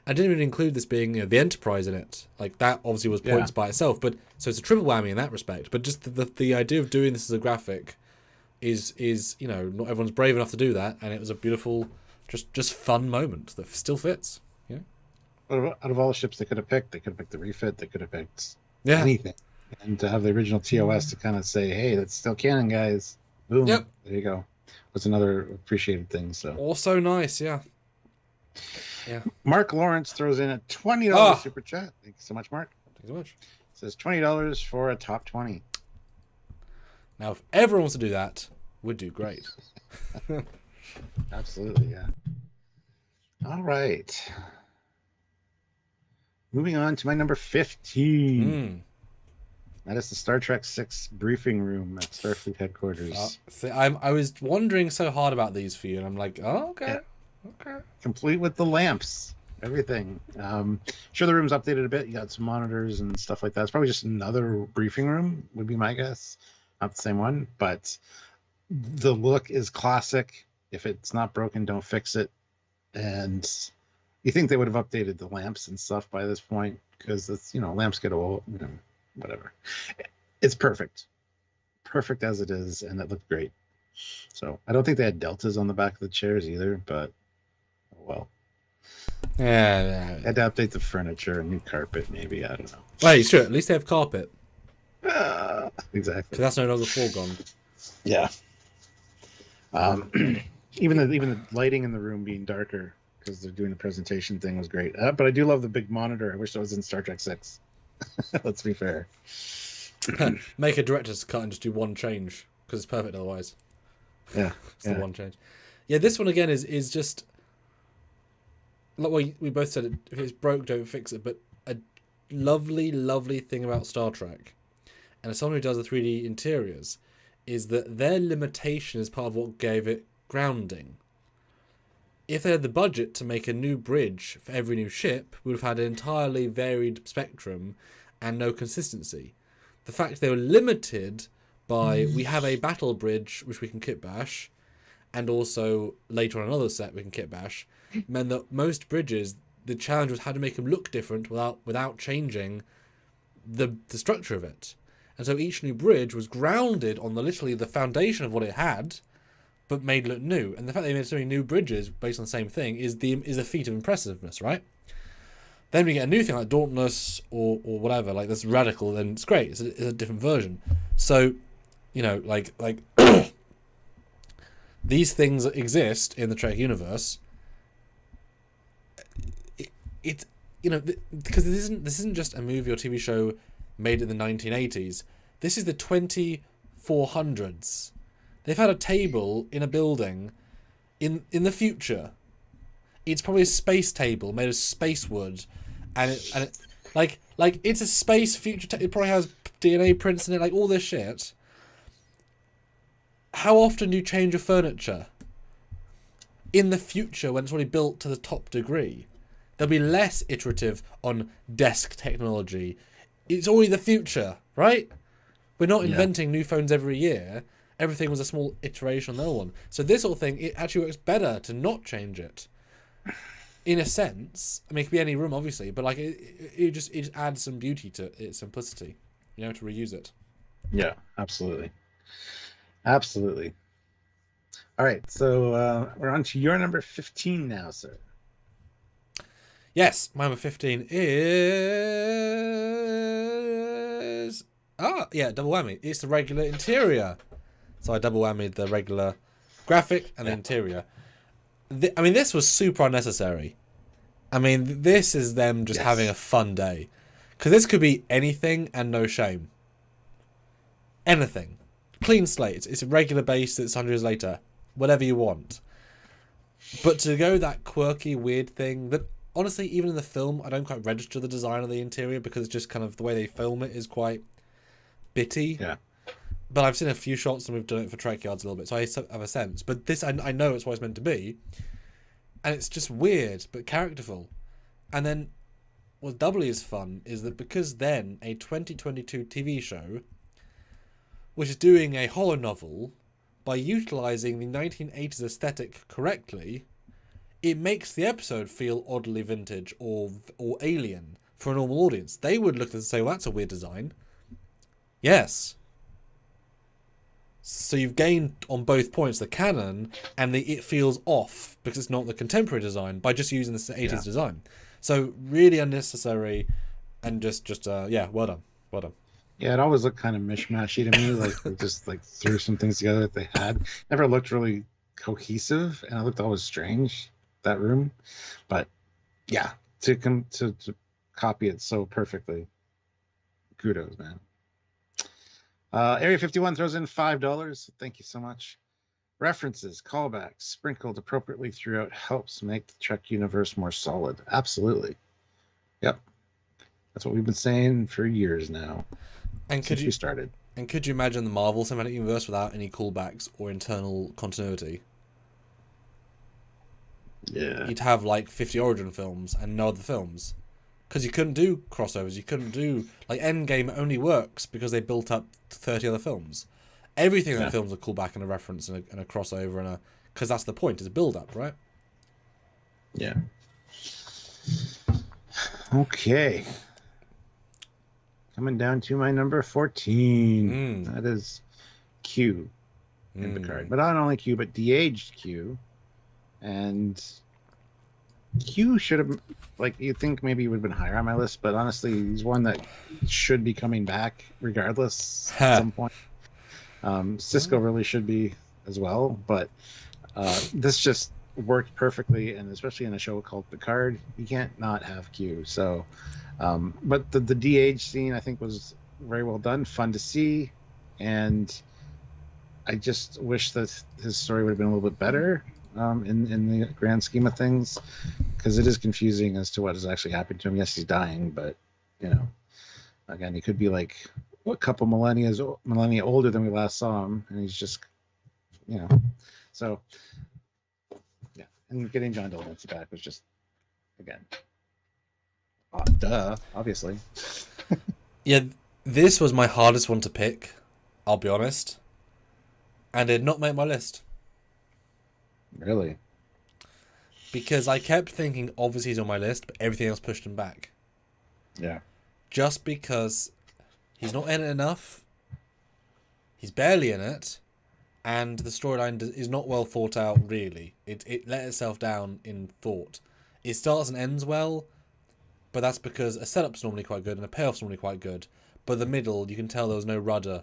I didn't even include this being the Enterprise in it. That obviously was points by itself, but so it's a triple whammy in that respect. But just the idea of doing this as a graphic is not everyone's brave enough to do that, and it was a beautiful, just fun moment that still fits. Out of all the ships they could have picked the Refit, they could have picked anything, and to have the original TOS to kind of say, hey, that's still canon, guys. Boom, there you go. Was another appreciated thing. So also nice, yeah. Yeah. Mark Lawrence throws in a $20 super chat. Thank you so much, Mark. Thank you so much. Says $20 for a top 20. Now, if everyone wants to do that, we'd do great. Absolutely, yeah. All right. Moving on to my number 15. That is the Star Trek 6 briefing room at Starfleet headquarters. See, I was wondering so hard about these for you, and I'm like, oh, okay. Yeah. Okay. Complete with the lamps. Everything. Sure, the room's updated a bit. You got some monitors and stuff like that. It's probably just another briefing room, would be my guess. Not the same one, but the look is classic. If it's not broken, don't fix it. And you think they would have updated the lamps and stuff by this point, because it's, lamps get old, whatever. It's perfect. Perfect as it is, and it looked great. So I don't think they had deltas on the back of the chairs either, but oh well. Yeah. Had to update the furniture, a new carpet, maybe. I don't know. Wait, sure. At least they have carpet. Exactly. Because that's no longer foregone. Yeah. Even the lighting in the room being darker because they're doing the presentation thing was great. But I do love the big monitor. I wish that was in Star Trek 6. Let's be fair. Make a director's cut and just do one change because it's perfect otherwise. Yeah. It's the one change. Yeah, this one again is just like we both said. If it's broke, don't fix it. But a lovely, lovely thing about Star Trek, and as someone who does the 3D interiors, is that their limitation is part of what gave it grounding. If they had the budget to make a new bridge for every new ship, we would have had an entirely varied spectrum and no consistency. The fact they were limited by, we have a battle bridge which we can kit bash, and also later on another set we can kit bash, meant that most bridges, the challenge was how to make them look different without changing the structure of it. And so each new bridge was grounded on literally the foundation of what it had, but made look new. And the fact they made so many new bridges based on the same thing is a feat of impressiveness, right? Then we get a new thing like Dauntless or whatever, like that's radical, then it's great. It's a different version. So, like these things that exist in the Trek universe. It's because this isn't just a movie or TV show made in the 1980s. This is the 2400s. They've had a table in a building in the future. It's probably a space table made of space wood, and it like it's a space future. It probably has DNA prints in it, like all this shit. How often do you change your furniture in the future when it's already built to the top degree? They'll be less iterative on desk technology. It's already the future, right? We're not inventing new phones every year. Everything was a small iteration on the other one. So this sort of thing, it actually works better to not change it. In a sense, I mean, it could be any room, obviously, but like it just adds some beauty to its simplicity, to reuse it. Yeah, absolutely. Absolutely. All right, so we're on to your number 15 now, sir. Yes, my number 15 is... double whammy. It's the regular interior. So I double whammied the regular graphic and the interior. This was super unnecessary. This is them just having a fun day. Because this could be anything and no shame. Anything. Clean slate. It's a regular base that's 100 years later. Whatever you want. But to go that quirky, weird thing that, honestly, even in the film, I don't quite register the design of the interior because it's just kind of the way they film it is quite bitty. Yeah. But I've seen a few shots and we've done it for Trek Yards a little bit, so I have a sense. But this, I know it's what it's meant to be. And it's just weird, but characterful. And then what's doubly as fun is that because then a 2022 TV show, which is doing a horror novel, by utilising the 1980s aesthetic correctly, it makes the episode feel oddly vintage or alien for a normal audience. They would look at it and say, well, that's a weird design. Yes. So you've gained on both points the canon and it feels off because it's not the contemporary design by just using the 80s design. So really unnecessary and just well done. Well done. Yeah, it always looked kind of mishmashy to me. Like they just threw some things together that they had. Never looked really cohesive, and it looked always strange, that room. But Yeah, to copy it so perfectly. Kudos, man. Area 51 throws in $5. Thank you so much. References, callbacks, sprinkled appropriately throughout helps make the Trek universe more solid. Absolutely. Yep. That's what we've been saying for years now. And since we started. And could you imagine the Marvel Cinematic Universe without any callbacks or internal continuity? Yeah. You'd have like 50 origin films and no other films. Because you couldn't do crossovers. You couldn't do... Like, Endgame only works because they built up 30 other films. Everything in that film's a callback and a reference and a crossover and a... Because that's the point. It's a build-up, right? Yeah. Okay. Coming down to my number 14. That is Q in Picard. But not only Q, but de-aged Q. And... Q should have, like, you think maybe he would have been higher on my list, but honestly, he's one that should be coming back regardless at some point. Cisco really should be as well, but this just worked perfectly, and especially in a show called Picard, you can't not have Q. So, but the de-age scene I think was very well done, fun to see, and I just wish that his story would have been a little bit better. In the grand scheme of things, because it is confusing as to what has actually happened to him. Yes, he's dying, but again, he could be like a couple millennia older than we last saw him, and he's just, so yeah. And getting John Delancey back was just, again, obviously. Yeah, this was my hardest one to pick. I'll be honest, and it did not make my list. Really? Because I kept thinking, obviously he's on my list, but everything else pushed him back. Yeah. Just because he's not in it enough, he's barely in it, and the storyline is not well thought out, really. It let itself down in thought. It starts and ends well, but that's because a setup's normally quite good and a payoff's normally quite good. But the middle, you can tell there was no rudder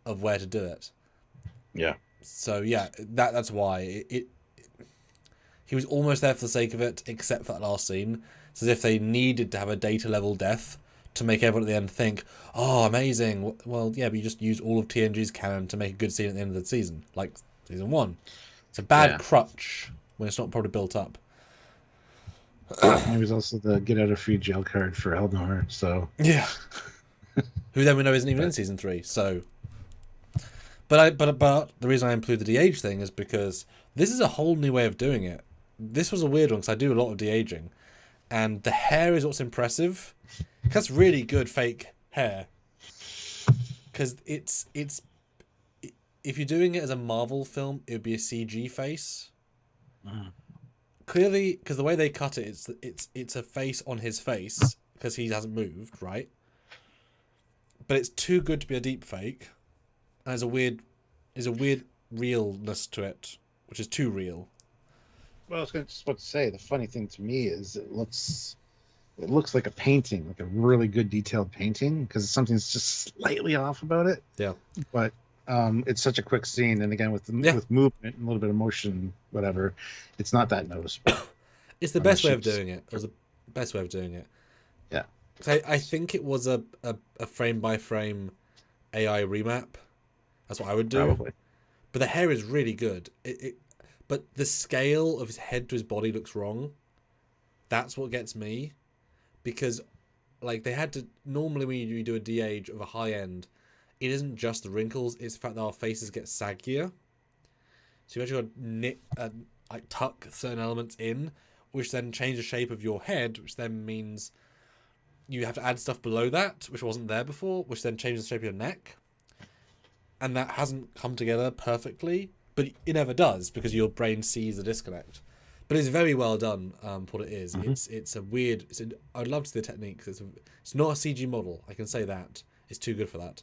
of where to do it. Yeah. So, yeah, that's why. He was almost there for the sake of it, except for that last scene. It's as if they needed to have a data-level death to make everyone at the end think, oh, amazing. Well, yeah, but you just used all of TNG's canon to make a good scene at the end of the season, like season 1. It's a bad crutch when it's not probably built up. It was also the get-out-of-free-jail card for Eldor, so... Yeah. Who then we know isn't even in season 3, so... But the reason I include the de-age thing is because this is a whole new way of doing it. This was a weird one because I do a lot of de-aging, and the hair is what's impressive. That's really good fake hair. Because it's if you're doing it as a Marvel film, it would be a CG face. Clearly, because the way they cut it, it's a face on his face because he hasn't moved, right? But it's too good to be a deep fake. And there's a weird realness to it, which is too real. Well, I was just about to say, the funny thing to me is it looks like a painting, like a really good detailed painting, because something's just slightly off about it. Yeah. But it's such a quick scene, and again with movement and a little bit of motion, whatever, it's not that noticeable. It's the best way of doing it. It was the best way of doing it. Yeah. I think it was a frame by frame AI remap. That's what I would do. Probably. But the hair is really good. But the scale of his head to his body looks wrong. That's what gets me. Because, like, they had to... Normally when you do a de-age of a high end, it isn't just the wrinkles, it's the fact that our faces get saggier. So you actually got to tuck certain elements in, which then change the shape of your head, which then means you have to add stuff below that, which wasn't there before, which then changes the shape of your neck. And that hasn't come together perfectly, but it never does because your brain sees the disconnect. But it's very well done for what it is. Mm-hmm. It's a weird... I'd love to see the technique. It's not a CG model. I can say that. It's too good for that.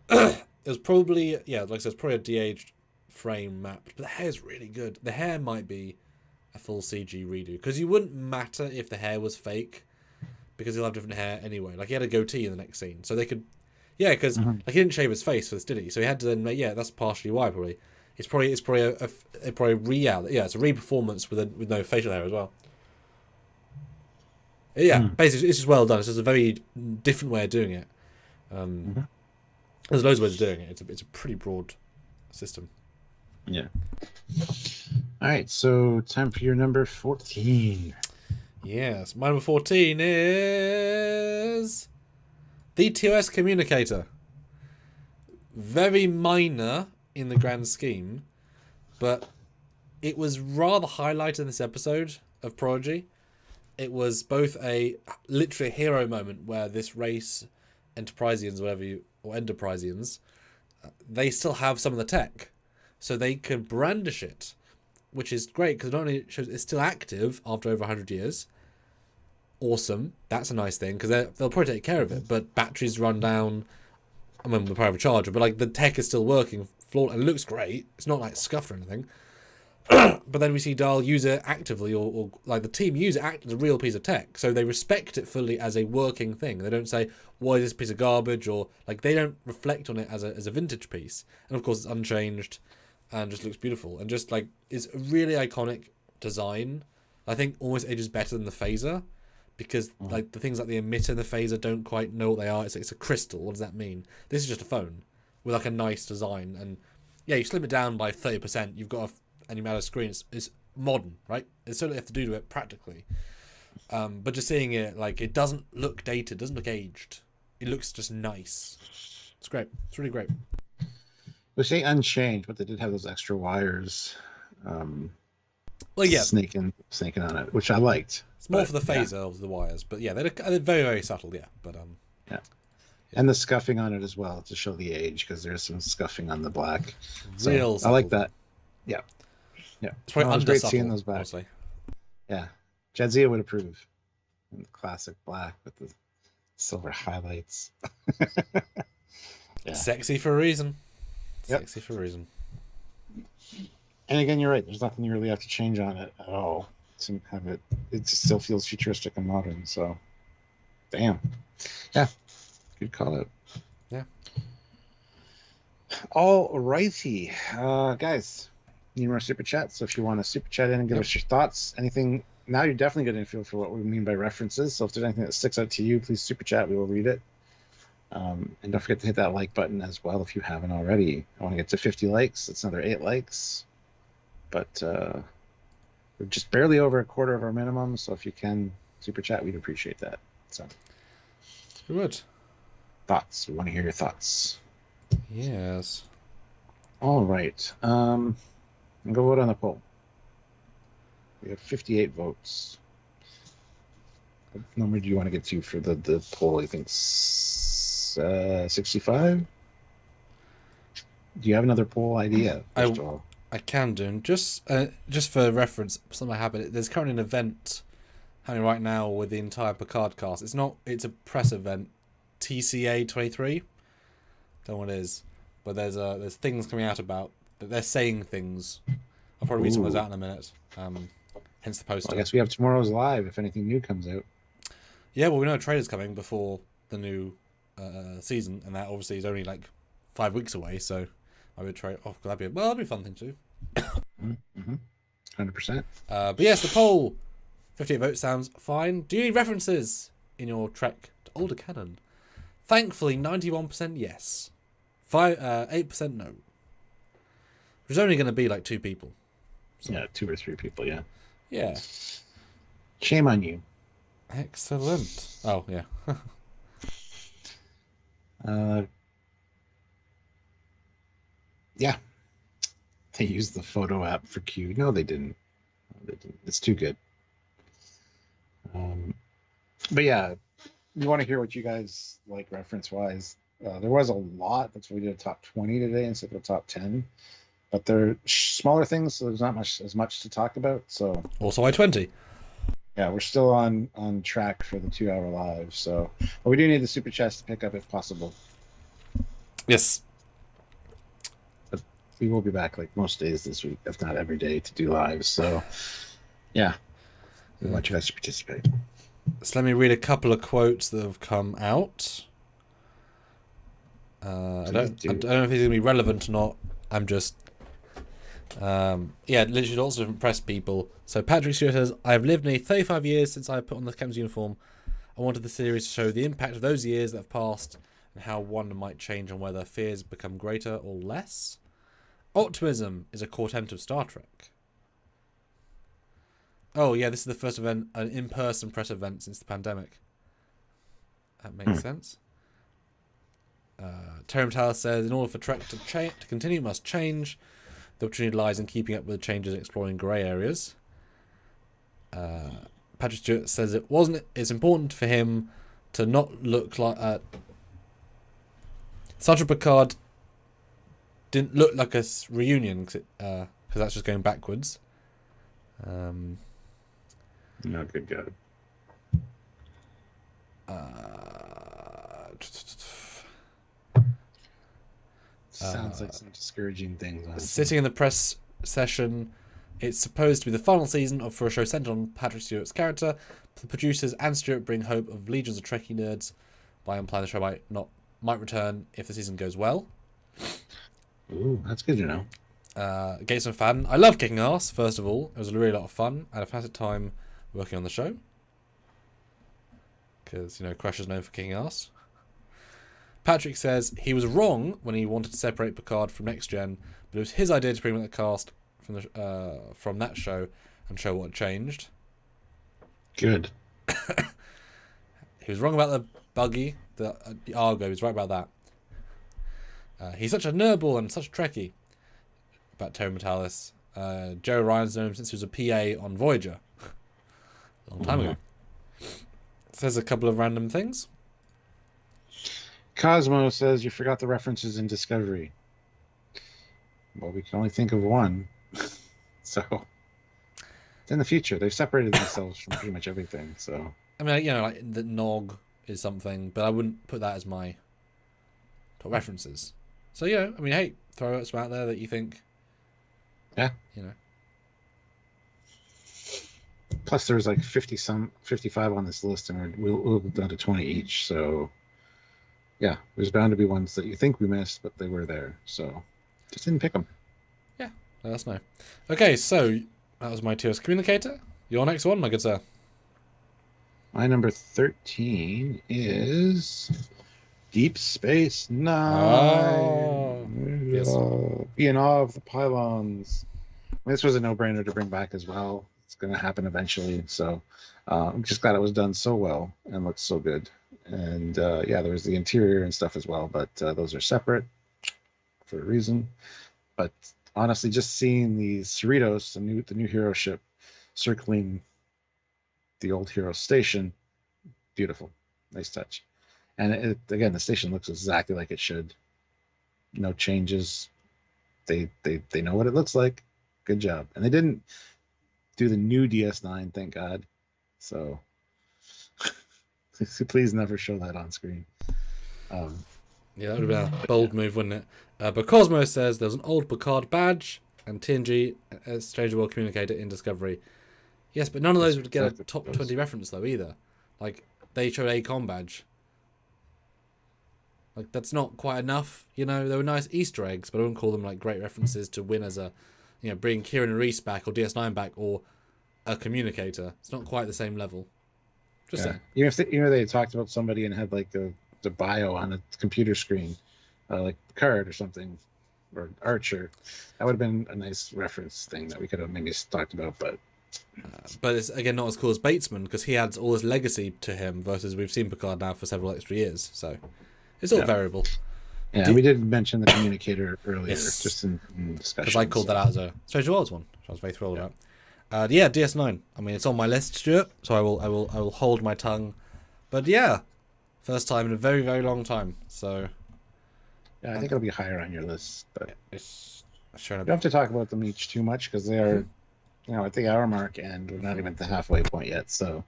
It was probably... Yeah, like I said, it's probably a de-aged frame mapped. But the hair's really good. The hair might be a full CG redo. Because you wouldn't matter if the hair was fake. Because he'll have different hair anyway. Like, he had a goatee in the next scene. So they could... Yeah, because like, he didn't shave his face for this, did he? So he had to then make... Yeah, that's partially why, probably. It's probably a re-out. Yeah, it's a re-performance with no facial hair as well. Yeah, basically, it's just well done. It's just a very different way of doing it. There's loads of ways of doing it. It's a pretty broad system. Yeah. All right, so time for your number 14. Yes, my number 14 is the TOS Communicator. Very minor in the grand scheme, but it was rather highlighted in this episode of Prodigy. It was both literally a hero moment where this race, Enterprisians, or Enterprisians, they still have some of the tech, so they can brandish it, which is great because not only shows it's still active after over 100 years. Awesome, that's a nice thing because they'll probably take care of it. But batteries run down. I mean, the power of a charger, but like the tech is still working. And it looks great. It's not like scuffed or anything. But then we see Dahl use it actively, or like the team use it as a real piece of tech. So they respect it fully as a working thing. They don't say, "Why is this piece of garbage?" Or like they don't reflect on it as a vintage piece. And of course, it's unchanged and just looks beautiful. And just like it's a really iconic design. I think almost ages better than the phaser. Because like the things like the emitter and the phaser don't quite know what they are. It's a crystal. What does that mean? This is just a phone with like a nice design. And yeah, you slim it down by 30%. You've got and you a screen. It's modern, right? It's something you have to do to it practically. But just seeing it, like it doesn't look dated. Doesn't look aged. It looks just nice. It's great. It's really great. We say unchanged, but they did have those extra wires. Well, yeah, snaking on it, which I liked. It's more for the phaser of the wires, but yeah, they're very, very subtle. Yeah, but yeah, and the scuffing on it as well to show the age because there's some scuffing on the black. Real. So I like that. Yeah, yeah. It's probably it's great seeing those back. Honestly. Yeah, Jadzia would approve. And the classic black with the silver highlights. Yeah. Sexy for a reason. Yep. Sexy for a reason. And again, you're right. There's nothing you really have to change on it at all to have it. It still feels futuristic and modern. So, damn. Yeah. Good call out. Yeah. All righty. Guys, need more super chats. So if you want to super chat in and give us your thoughts, anything, now you're definitely getting a feel for what we mean by references. So if there's anything that sticks out to you, please super chat. We will read it. And don't forget to hit that like button as well if you haven't already. I want to get to 50 likes. That's another 8 likes. But we're just barely over a quarter of our minimum, so if you can super chat, we'd appreciate that. So, we would. Thoughts? We want to hear your thoughts. Yes. All right. Go vote on the poll. We have 58 votes. What number do you want to get to for the poll? I think 65. Do you have another poll idea? First of all? I can do. And just for reference, something happened. There's currently an event happening right now with the entire Picard cast. It's a press event. TCA 23. Don't know what it is, but there's things coming out about that. They're saying things. I'll probably read some of those out in a minute. Hence the poster. Well, I guess we have tomorrow's live if anything new comes out. Yeah, well, we know a trailer's coming before the new season, and that obviously is only like 5 weeks away. So I would try. Oh, that'd be a fun thing too. 100%. But yes, the poll. 58 votes sounds fine. Do you need references in your trek to older canon? Thankfully, 91% yes. 8% no. There's only going to be like 2 people. So. Yeah, 2 or 3 people. Yeah. Yeah. Shame on you. Excellent. Oh yeah. Yeah. They used the photo app for Q. No, they didn't. It's too good. But yeah, we want to hear what you guys like reference-wise. There was a lot. That's why we did a top 20 today instead of a top 10. But they're smaller things, so there's not as much to talk about. So also I-20. Yeah, we're still on track for the 2-hour live. So, but we do need the super chats to pick up if possible. Yes. But we will be back like most days this week, if not every day, to do lives. So, yeah, we want you guys to participate. So let me read a couple of quotes that have come out. I don't know if these are going to be relevant or not. I'm just Yeah, literally lots of different press people. So Patrick Stewart says, I have lived nearly 35 years since I put on the captain's uniform. I wanted the series to show the impact of those years that have passed and how one might change on whether fears become greater or less. Optimism is a core tenet of Star Trek. Oh yeah, this is the first event, an in-person press event since the pandemic. That makes sense. Terry Matalas says, in order for Trek to continue, it must change. The opportunity lies in keeping up with the changes and exploring grey areas. Patrick Stewart says it's important for him to not look like... Sergeant Picard didn't look like a reunion, because that's just going backwards. No, good God. Sounds like some discouraging things. Sitting in the press session, it's supposed to be the final season for a show centered on Patrick Stewart's character. The producers and Stewart bring hope of legions of Trekkie nerds by implying the show might return if the season goes well. Ooh, that's good to know. Gates fan, I love kicking ass. First of all, it was a really lot of fun. I had a fantastic time working on the show because Crash is known for kicking ass. Patrick says he was wrong when he wanted to separate Picard from Next Gen, but it was his idea to bring back the cast from that show and show what changed. Good. He was wrong about the buggy, the Argo. He was right about that. He's such a nerdball and such a Trekkie. About Terry Matalas. Joe Ryan's known him since he was a PA on Voyager. A long time ago. Says a couple of random things. Cosmo says you forgot the references in Discovery. Well, we can only think of one. So, in the future, they've separated themselves from pretty much everything. So, I mean, like the Nog is something, but I wouldn't put that as my top references. So, I mean, hey, throw some out there that you think. Yeah. Plus, there's like 55 on this list, and we'll go down to 20 each. So, yeah, there's bound to be ones that you think we missed, but they were there. So, just didn't pick them. Yeah, let us know. Okay, so that was my TOS Communicator. Your next one, my good sir. My number 13 is Deep Space Nine. Oh, yes. Be in awe of the pylons. This was a no-brainer to bring back as well. It's going to happen eventually. So I'm just glad it was done so well and looks so good. And yeah, there was the interior and stuff as well, but those are separate for a reason. But honestly, just seeing the Cerritos, the new hero ship, circling the old hero station, beautiful, nice touch. And again, the station looks exactly like it should. No changes. They know what it looks like. Good job. And they didn't do the new DS9, thank God. So please never show that on screen. Yeah, that would have been a bold move, wouldn't it? But Cosmo says there's an old Picard badge and TNG Strange World Communicator in Discovery. Yes, but none of those would get a top 20 reference though either. Like they showed a com badge. Like that's not quite enough. They were nice Easter eggs, but I wouldn't call them like great references to win as a, bring Kieran and Reese back or DS9 back or a communicator. It's not quite the same level. Just saying. Even if they talked about somebody and had like the bio on a computer screen, like Picard or something, or Archer, that would have been a nice reference thing that we could have maybe talked about. But it's again not as cool as Bateson because he adds all this legacy to him versus we've seen Picard now for several extra years. So it's all variable. Yeah, we did mention the communicator earlier, Yes. just in discussion. Because I called that out as a Strange Worlds one, which I was very thrilled about. Yeah, DS9. I mean, it's on my list, Stuart. So I will hold my tongue. But yeah, first time in a very, very long time. So yeah, I think it'll be higher on your list. But it's sure you don't have to talk about them each too much because they are, at the hour mark, and we're not even at the halfway point yet. So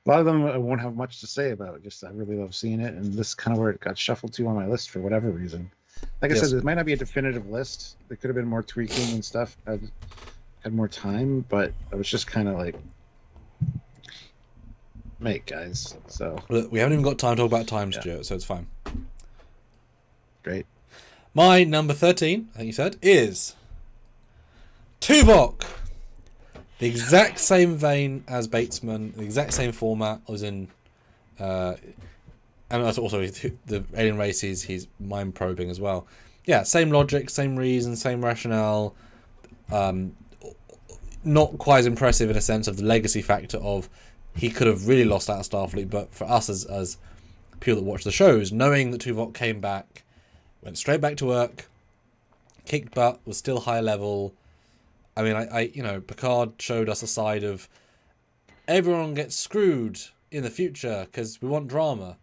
a lot of them I won't have much to say about. Just I really love seeing it, and this is kind of where it got shuffled to on my list for whatever reason. Like I said, it might not be a definitive list. There could have been more tweaking and stuff. I had more time, but I was just kind of like, mate, guys. So look, we haven't even got time to talk about time, Stuart, so it's fine. Great. My number 13, I think you said, is Tuvok! The exact same vein as Bateson, the exact same format as in... and that's also the alien races, he's mind probing as well. Yeah, same logic, same reason, same rationale. Not quite as impressive in a sense of the legacy factor of he could have really lost out of Starfleet, but for us as people that watch the shows, knowing that Tuvok came back, went straight back to work, kicked butt, was still high level. I mean, I you know, Picard showed us a side of everyone gets screwed in the future because we want drama.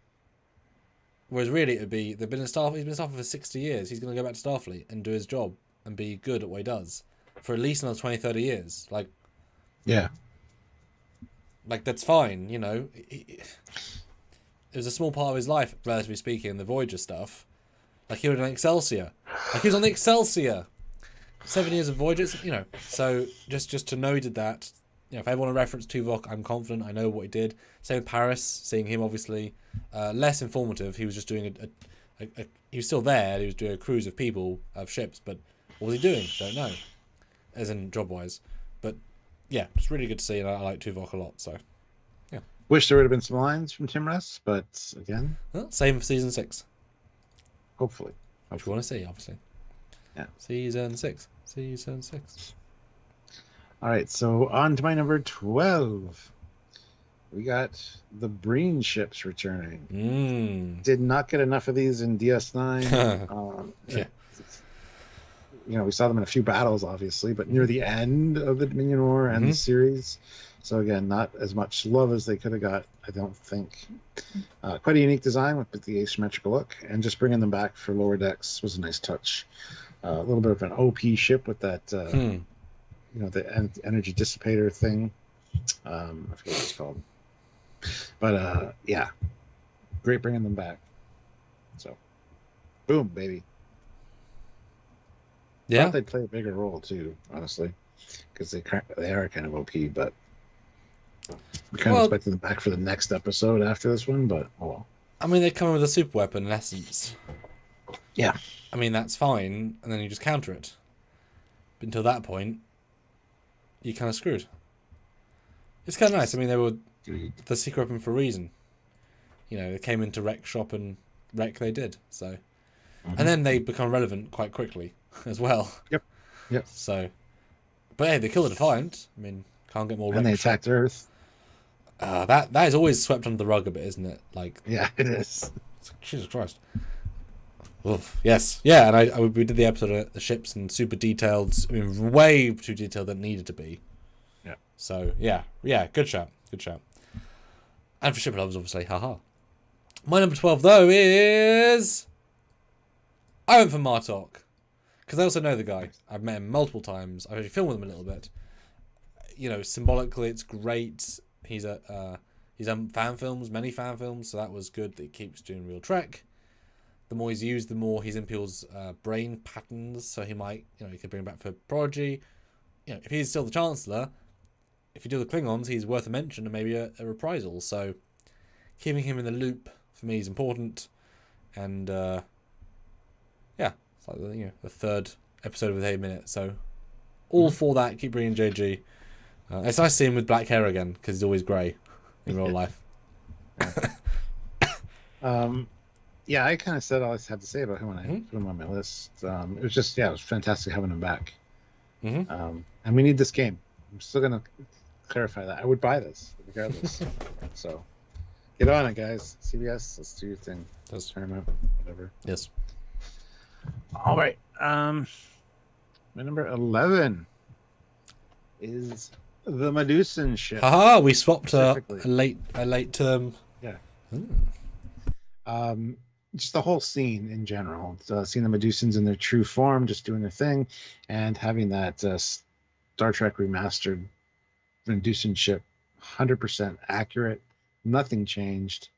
Whereas really it would be, he's been in Starfleet for 60 years. He's going to go back to Starfleet and do his job and be good at what he does for at least another 20, 30 years. Like, yeah. Like, that's fine, you know. It was a small part of his life, relatively speaking, the Voyager stuff. Like, he was on Excelsior. Like, he was on the Excelsior. 7 years of Voyagers, you know. So, just to know he did that, you know, if I want to reference Tuvok, I'm confident I know what he did. Same with Paris, seeing him, obviously. Less informative. He was just doing he was still there. He was doing a cruise of people, of ships, but what was he doing? Don't know. As in, job-wise. But, yeah, it's really good to see, and I like Tuvok a lot, so, yeah. Wish there would have been some lines from Tim Russ, but, again... Well, same for Season 6. Hopefully. Which we want to see, obviously. Yeah. Season 6. Season 6. All right, so on to my number 12. We got the Breen ships returning. Did not get enough of these in DS9. Yeah. You know, we saw them in a few battles, obviously, but near the end of the Dominion War and the series. So, again, not as much love as they could have got, I don't think. Quite a unique design with the asymmetrical look, and just bringing them back for lower decks was a nice touch. A little bit of an OP ship with that, you know, the energy dissipator thing. I forget what it's called. But, yeah, great bringing them back. So, boom, baby. Yeah. I thought they'd play a bigger role too, honestly, because they are kind of OP. But we kind of expected them back for the next episode after this one. But oh well. I mean, they come in with a super weapon in essence. Yeah. I mean, that's fine, and then you just counter it. But until that point, you're kind of screwed. It's kind of nice. I mean, they were the secret weapon for a reason. You know, they came into wreck shop and wreck they did. So, and then they become relevant quite quickly as well. Yep. So, but hey, they killed the Defiant. I mean, can't get more. And they attacked Earth. That is always swept under the rug a bit, isn't it? Like, yeah, it is. Jesus Christ. Oof. Yes, yeah, and we did the episode of the ships and super detailed. I mean, way too detailed than it needed to be. Yeah. So yeah, good shout. And for ship lovers, obviously, haha. My number 12 though is I went for Martok because I also know the guy. I've met him multiple times. I've actually filmed with him a little bit. You know, symbolically, it's great. He's done fan films, many fan films, so that was good that he keeps doing real Trek. The more he's used, the more he's in people's brain patterns. So he might, you know, he could bring him back for Prodigy. You know, if he's still the Chancellor, if you do the Klingons, he's worth a mention and maybe a reprisal. So keeping him in the loop for me is important. And yeah, it's like the third episode of 8 minutes. So all for that. Keep bringing JG. It's nice to see him with black hair again because he's always grey in real life. Yeah, I kind of said all I had to say about him when I put him on my list. It was just, it was fantastic having him back. And we need this game. I'm still going to clarify that. I would buy this, regardless. So, get on it, guys. CBS, let's do your thing. Let's turn them out, whatever. Yes. All right. My number 11 is the Medusan ship. Haha, we swapped a late term. Yeah. Just the whole scene in general, seeing the Medusans in their true form, just doing their thing, and having that Star Trek remastered Medusan ship, 100% accurate, nothing changed.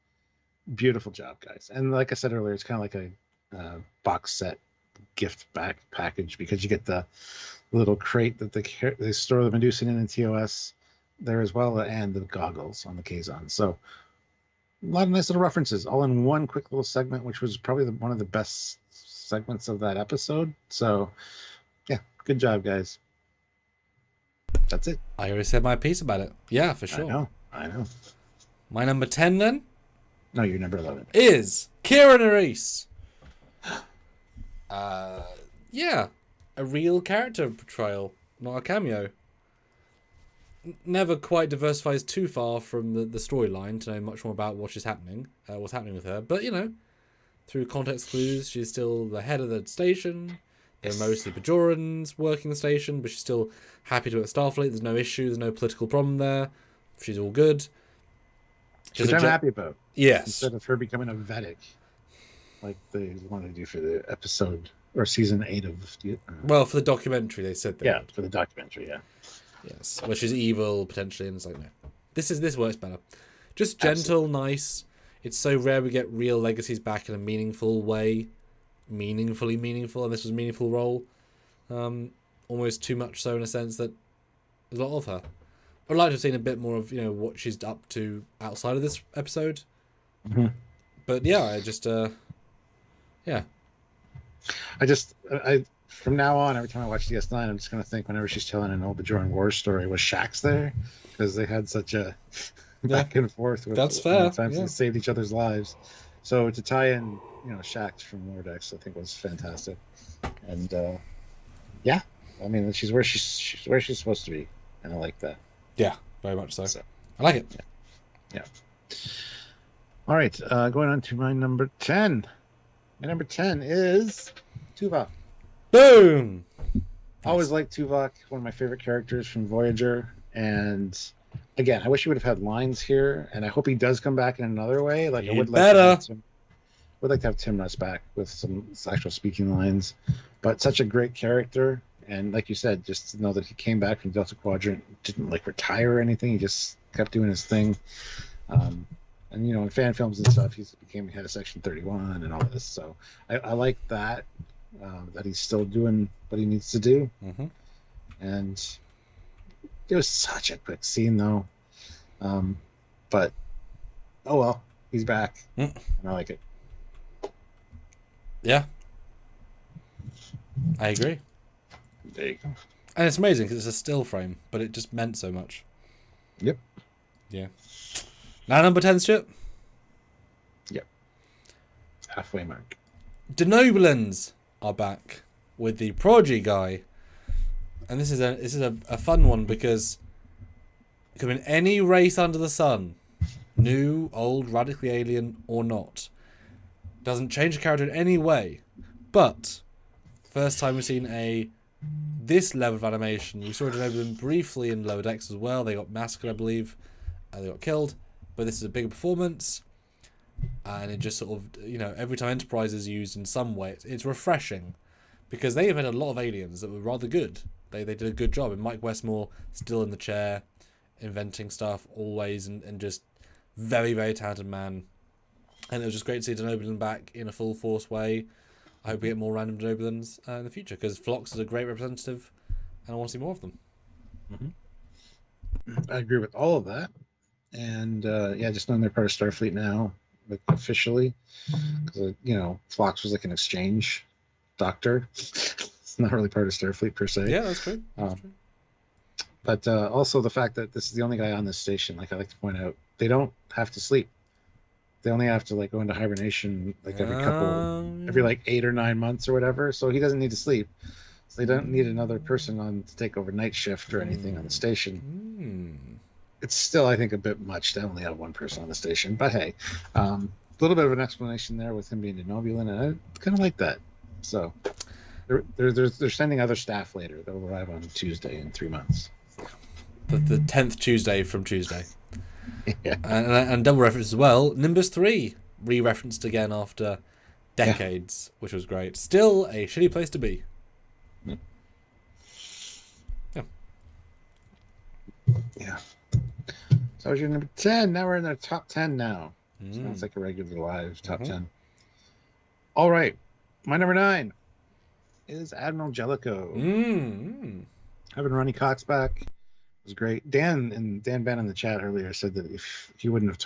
Beautiful job, guys. And like I said earlier, it's kind of like a box set gift back package because you get the little crate that they store the Medusan in TOS there as well, and the goggles on the Kazon. So a lot of nice little references all in one quick little segment, which was probably one of the best segments of that episode. So yeah, good job, guys. That's it. I already said my piece about it. Yeah, for sure. I know. My number 10 then? No, you're number 11. Is Kira Nerys. Yeah, a real character portrayal, not a cameo. Never quite diversifies too far from the storyline to know much more about what's happening with her. But, you know, through context clues, she's still the head of the station. There are mostly Bajorans working the station, but she's still happy to be at Starfleet. There's no issue, there's no political problem there. She's all good. Which I'm happy about. Yes. Instead of her becoming a Vedic, like they wanted to do for the episode or season 8 of. Well, for the documentary, they said that. Yeah, for the documentary, yeah. Yes, which is evil potentially, and it's like no, this works better. Just gentle, Absolutely. Nice. It's so rare we get real legacies back in a meaningful way, meaningfully meaningful, and this was a meaningful role. Almost too much so in a sense that there's a lot of her. I'd like to have seen a bit more of what she's up to outside of this episode. Mm-hmm. But yeah, I just yeah. I from now on, every time I watch DS9, I'm just going to think whenever she's telling an old Bajoran war story, was Shaxx there? Because they had such a back and forth with That's fair. Times they saved each other's lives. So to tie in, Shaxx from Lower Decks, I think was fantastic. And yeah, I mean, she's where she's supposed to be, and I like that. Yeah, very much so. I like it. Yeah. All right, going on to my number 10. My number 10 is Tuvok. Boom! I always liked Tuvok, one of my favorite characters from Voyager. And again, I wish he would have had lines here, and I hope he does come back in another way. Like, I would like to have Tim Russ back with some actual speaking lines. But such a great character. And like you said, just to know that he came back from Delta Quadrant, didn't retire or anything. He just kept doing his thing. And in fan films and stuff, he became head of Section 31 and all this. So I like that he's still doing what he needs to do. Mm-hmm. And it was such a quick scene, though. But oh well, he's back, and I like it. Yeah, I agree. There you go. And it's amazing because it's a still frame, but it just meant so much. Yep. Yeah. Now number 10, Stuart. Yep. Halfway mark. The Nobulans are back with the Prodigy guy, and this is a fun one because it could have been any race under the sun, new, old, radically alien, or not. Doesn't change the character in any way, but first time we've seen this level of animation. We saw it over them briefly in Lower Decks as well. They got massacred, I believe. They got killed. But this is a bigger performance. And it just sort of, every time Enterprise is used in some way, it's refreshing. Because they have had a lot of aliens that were rather good. They did a good job. And Mike Westmore, still in the chair, inventing stuff always, and just very, very talented man. And it was just great to see Denobulan back in a full force way. I hope we get more random Denobulans in the future, because Phlox is a great representative, and I want to see more of them. Mm-hmm. I agree with all of that. And, just knowing they're part of Starfleet now, officially, because, Phlox was like an exchange doctor. It's not really part of Starfleet, per se. Yeah, that's true. But also the fact that this is the only guy on this station, like I like to point out, they don't have to sleep. They only have to go into hibernation every 8 or 9 months or whatever. So he doesn't need to sleep. So they don't need another person on to take over night shift or anything on the station. It's still, I think, a bit much to only have one person on the station. But hey, a little bit of an explanation there with him being Denobulan, and I kind of like that. So they're sending other staff later. They'll arrive on Tuesday in 3 months. The 10th Tuesday from Tuesday. Yeah. And double reference as well. Nimbus 3 re-referenced again after decades, which was great. Still a shitty place to be. Yeah. So was your number 10. Now we're in the top 10 now. Sounds like a regular live top 10. All right. My number 9 is Admiral Jellico. Having Ronnie Cox back was great. Dan Ben in the chat earlier said that if he wouldn't have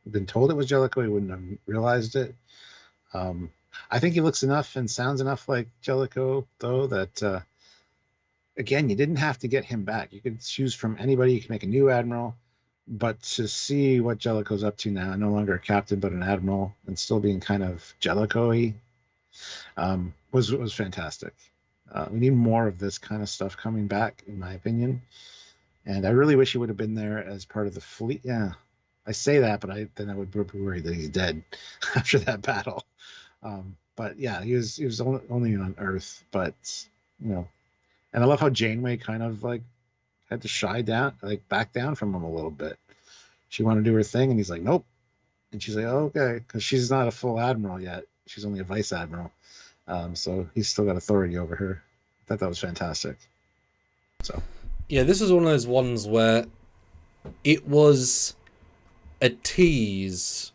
been told it was Jellico, he wouldn't have realized it. I think he looks enough and sounds enough like Jellico, though, that again, you didn't have to get him back. You could choose from anybody. You could make a new admiral. But to see what Jellico's up to now, no longer a captain but an admiral, and still being kind of Jellico-y, was fantastic. We need more of this kind of stuff coming back, in my opinion. And I really wish he would have been there as part of the fleet. Yeah, I say that, but then I would be worried that he's dead after that battle. But yeah, he was only on Earth, but and I love how Janeway kind of like had to shy down, like back down from him a little bit. She wanted to do her thing, and he's like, nope. And she's like, oh, okay, because she's not a full admiral yet. She's only a vice admiral. So he's still got authority over her. I thought that was fantastic. So yeah, this was one of those ones where it was a tease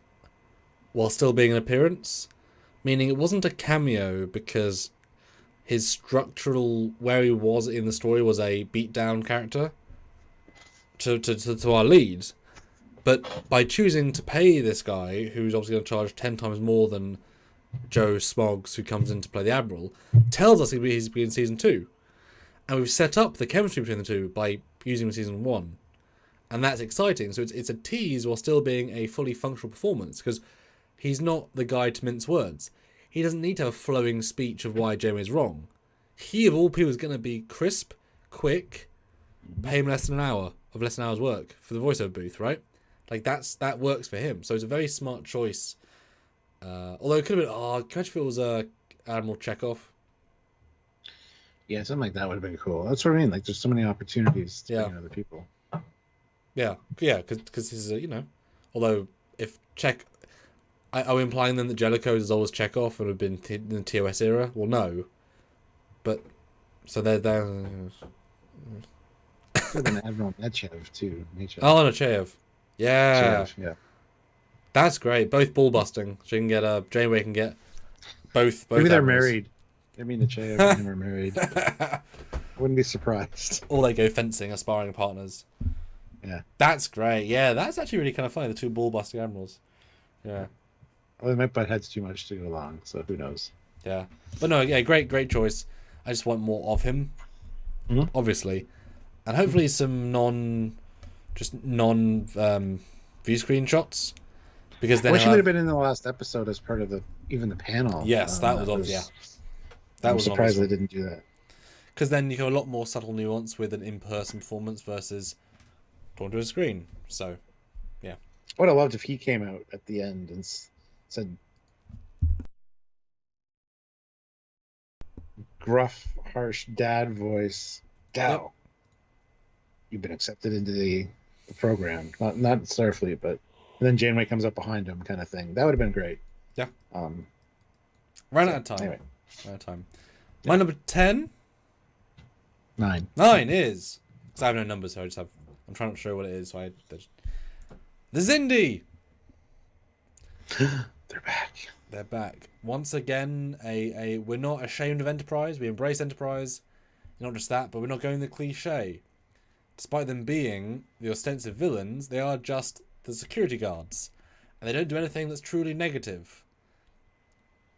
while still being an appearance, meaning it wasn't a cameo because his structural where he was in the story was a beatdown character to our lead. But by choosing to pay this guy, who's obviously going to charge 10 times more than Joe Smoggs, who comes in to play the Admiral, tells us he's in Season 2. And we've set up the chemistry between the two by using him in Season 1. And that's exciting. So it's a tease while still being a fully functional performance, because he's not the guy to mince words. He doesn't need to have a flowing speech of why Janeway's wrong. He, of all people, is going to be crisp, quick, pay him less than an hour's work for the voiceover booth, right? Like, that works for him. So it's a very smart choice. Although it could have been, can you imagine if it was Admiral Chekhov? yeah, something like that would have been cool. That's what I mean. Like, there's so many opportunities to bring in other people. Yeah, because this is although if are we implying then that Jellico is always Chekhov and have been in the TOS era? Well, no. But, so they're an Admiral Nechev, too. Oh, Nechev. Yeah. Nechev, yeah. That's great. Both ball busting. She can get, Janeway can get both Maybe they're admirals. married. Maybe Nechev and him are married. I wouldn't be surprised. Or they go fencing as sparring partners. Yeah. That's great. Yeah, that's actually really kind of funny. The two ball busting admirals. Yeah. Well, they might butt heads too much to go along, so who knows? Yeah. But no, yeah, great choice. I just want more of him, obviously. And hopefully some non view screen shots. Because then I wish he would have been in the last episode as part of the panel. Yes, that was obvious. Yeah. I'm surprised they didn't do that. Because then you have a lot more subtle nuance with an in-person performance versus talking to a screen. So, yeah. I would have loved if he came out at the end and said, gruff, harsh dad voice, Gal, you've been accepted into the program. Not Starfleet, but and then Janeway comes up behind him, kind of thing. That would have been great. Yeah. Ran out of time. Anyway. Ran out of time. My number 10? 9. 9 is... Because I have no numbers, so I'm trying not to show what it is, so the Xindi! They're back. They're back. Once again, we're not ashamed of Enterprise. We embrace Enterprise. Not just that, but we're not going the cliche. Despite them being the ostensive villains, they are just the security guards. And they don't do anything that's truly negative.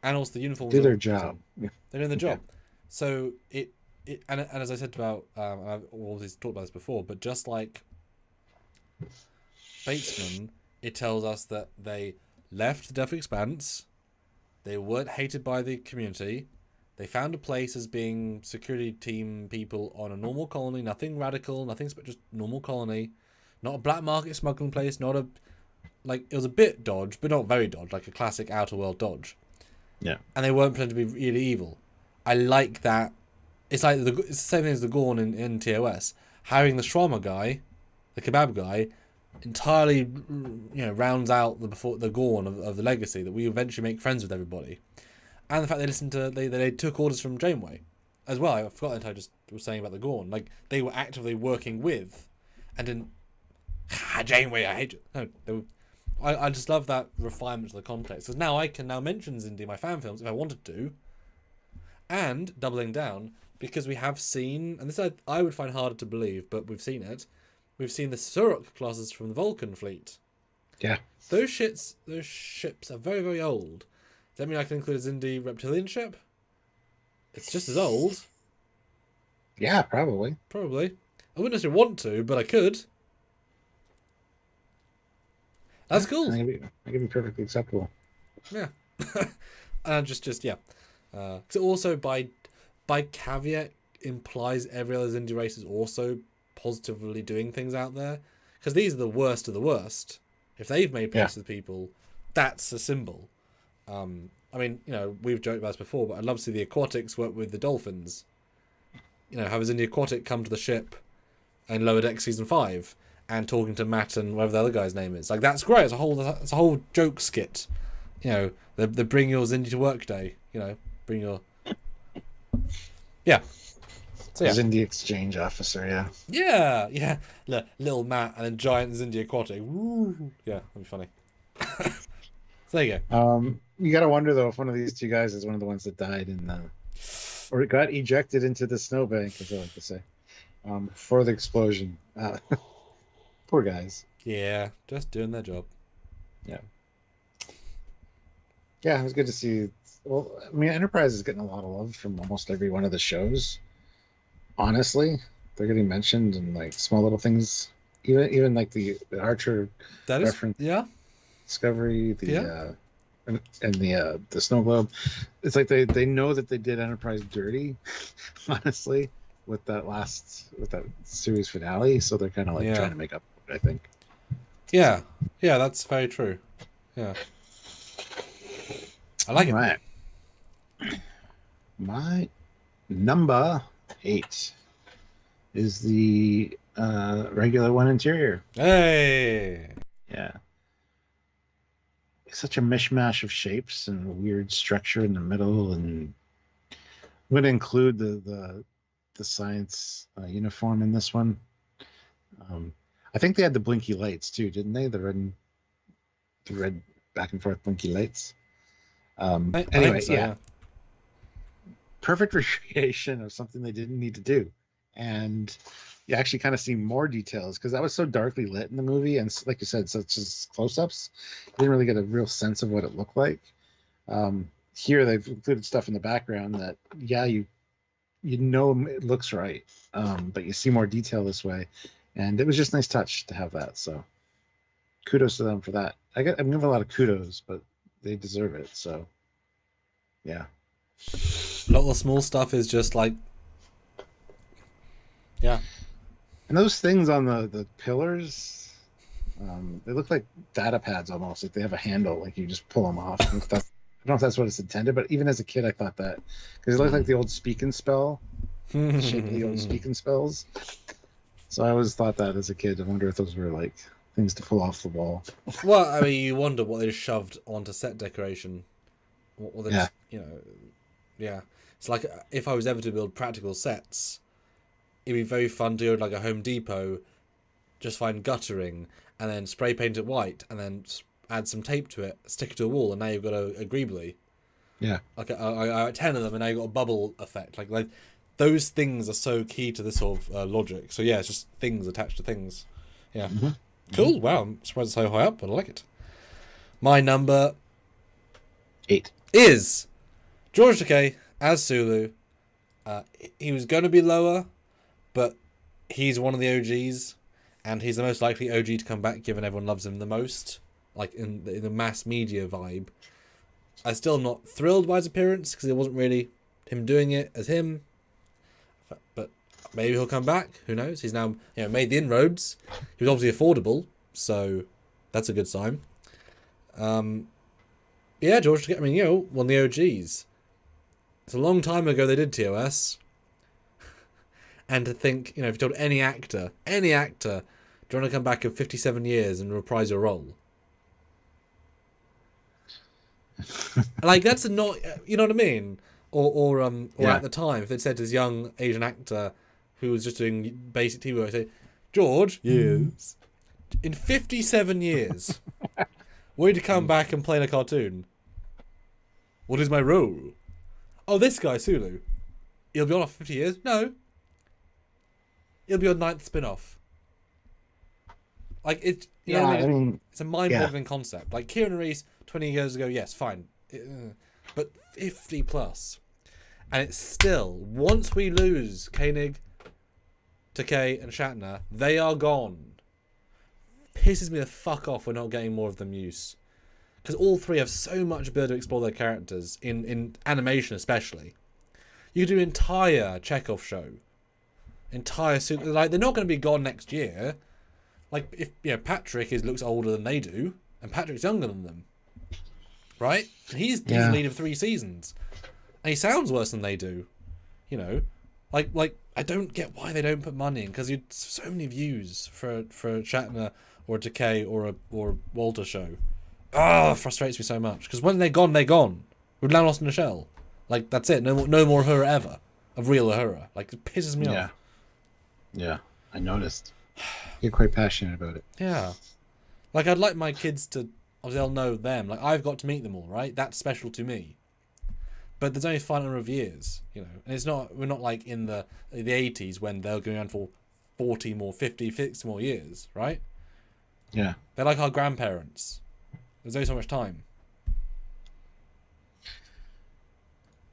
And also the uniforms... Do their job. They're doing their job. So, and as I said about... I've always talked about this before, but just like Bateson, it tells us that they left the Death Expanse. They weren't hated by the community. They found a place as being security team people on a normal colony. Nothing radical, nothing, but just normal colony. Not a black market smuggling place. Not a... Like, it was a bit dodge, but not very dodge. Like a classic Outer World dodge. Yeah. And they weren't pretending to be really evil. I like that. It's like it's the same thing as the Gorn in TOS. Hiring the shawarma guy, the kebab guy, entirely, rounds out the Gorn of the legacy that we eventually make friends with everybody. And the fact they took orders from Janeway as well. I forgot that I just was saying about the Gorn. Like, they were actively working with and didn't... Janeway, I hate you. No, I just love that refinement to the context. Because now I can mention Xindi in my fan films if I wanted to. And, doubling down, because we have seen... And this I would find harder to believe, but we've seen it. We've seen the Suruk classes from the Vulcan fleet. Yeah. Those ships are very, very old. Does that mean I can include a Xindi reptilian ship? It's just as old. Yeah, probably. Probably. I wouldn't necessarily want to, but I could. That's cool. I can be perfectly acceptable. Yeah. And just yeah. So also by caveat implies every other Xindi race is also positively doing things out there, because these are the worst of the worst. If they've made peace with people, that's a symbol. I mean, you know, we've joked about this before, but I'd love to see the aquatics work with the dolphins. You know, have a Xindi aquatic come to the ship in Lower Deck season 5 and talking to Matt and whatever the other guy's name is. Like, that's great. It's a whole joke skit. You know, the bring your Xindi to work day. You know, bring your... Yeah. So, yeah. Xindi exchange officer, yeah. Yeah. Little Matt and then giant Xindi aquatic. Woo. Yeah, that'd be funny. So there you go. You gotta wonder, though, if one of these two guys is one of the ones that died in the... Or got ejected into the snowbank, as I like to say, before the explosion. Poor guys. Yeah, just doing their job. Yeah. Yeah, it was good to see. Well, I mean, Enterprise is getting a lot of love from almost every one of the shows. Honestly, they're getting mentioned in like small little things. Even like the Archer reference. Yeah. Discovery, and the snow globe. It's like they know that they did Enterprise dirty, honestly, with that series finale. So they're kind of like trying to make up for it, I think. Yeah, that's very true. Yeah, I like it. Right. My number 8 is the regular one interior. Hey. Yeah. It's such a mishmash of shapes and a weird structure in the middle, and I'm going to include the science uniform in this one. I think they had the blinky lights too, didn't they? The red back and forth blinky lights. Anyway, so, yeah. Perfect recreation of something they didn't need to do, and you actually kind of see more details because that was so darkly lit in the movie, and like you said, such as close-ups, you didn't really get a real sense of what it looked like. Here they've included stuff in the background that you know it looks right, but you see more detail this way, and it was just a nice touch to have that. So kudos to them for that. I'm giving a lot of kudos, but they deserve it. So yeah, a lot of the small stuff is just like, yeah. And those things on the pillars, they look like data pads almost. Like they have a handle, like you just pull them off. I don't know if that's what it's intended, but even as a kid, I thought that because it looked like the old speak and spell, the shape of the old speak and spells. So I always thought that as a kid. I wonder if those were like things to pull off the wall. Well, I mean, you wonder what they just shoved onto set decoration. Or they just, you know, yeah. It's like if I was ever to build practical sets, it'd be very fun to go to like a Home Depot, just find guttering, and then spray paint it white, and then add some tape to it, stick it to a wall, and now you've got a greebly. Yeah. Like I 10 of them, and now you've got a bubble effect. Like those things are so key to this sort of logic. So yeah, it's just things attached to things. Yeah. Mm-hmm. Cool. Wow, I'm surprised it's so high up, but I like it. My number 8 is George Takei as Sulu. He was going to be lower, but he's one of the OGs, and he's the most likely OG to come back, given everyone loves him the most, like in the mass media vibe. I'm still not thrilled by his appearance, because it wasn't really him doing it as him, but maybe he'll come back. Who knows? He's now made the inroads. He was obviously affordable, so that's a good sign. Yeah, George Takei, I mean, one of the OGs. It's a long time ago they did TOS. And to think, if you told any actor, do you want to come back in 57 years and reprise your role? Like, that's not, you know what I mean? Or at the time, if they'd said to this young Asian actor who was just doing basic TV work, say, George, yes, in 57 years, were you to come back and play in a cartoon? What is my role? Oh, this guy, Sulu. He'll be on for 50 years? No. It'll be your 9th spin-off. Like, it's a mind-boggling concept. Like, Kieran Reese, 20 years ago, yes, fine. But 50 plus. And it's still, once we lose Koenig, Takei, and Shatner, they are gone. Pisses me the fuck off we're not getting more of them use. Because all three have so much ability to explore their characters, in animation especially. You could do an entire Chekhov show. Like, they're not going to be gone next year. Like, if Patrick looks older than they do, and Patrick's younger than them. Right? And he's the lead of 3 seasons. And he sounds worse than they do. Like I don't get why they don't put money in, because you'd so many views for Shatner or a Takei or a Walter show. It frustrates me so much, because when they're gone, they're gone. We're now lost in a shell. Like, that's it. No more Uhura ever. Of real Uhura. Like, it pisses me off. Yeah, I noticed. You're quite passionate about it. Yeah. Like, I'd like my kids to, obviously they'll know them. Like, I've got to meet them all, right? That's special to me. But there's only a finite number of years, and we're not like in the 80s when they're going on for 40 more, 50 more years, right? Yeah. They're like our grandparents. There's only so much time.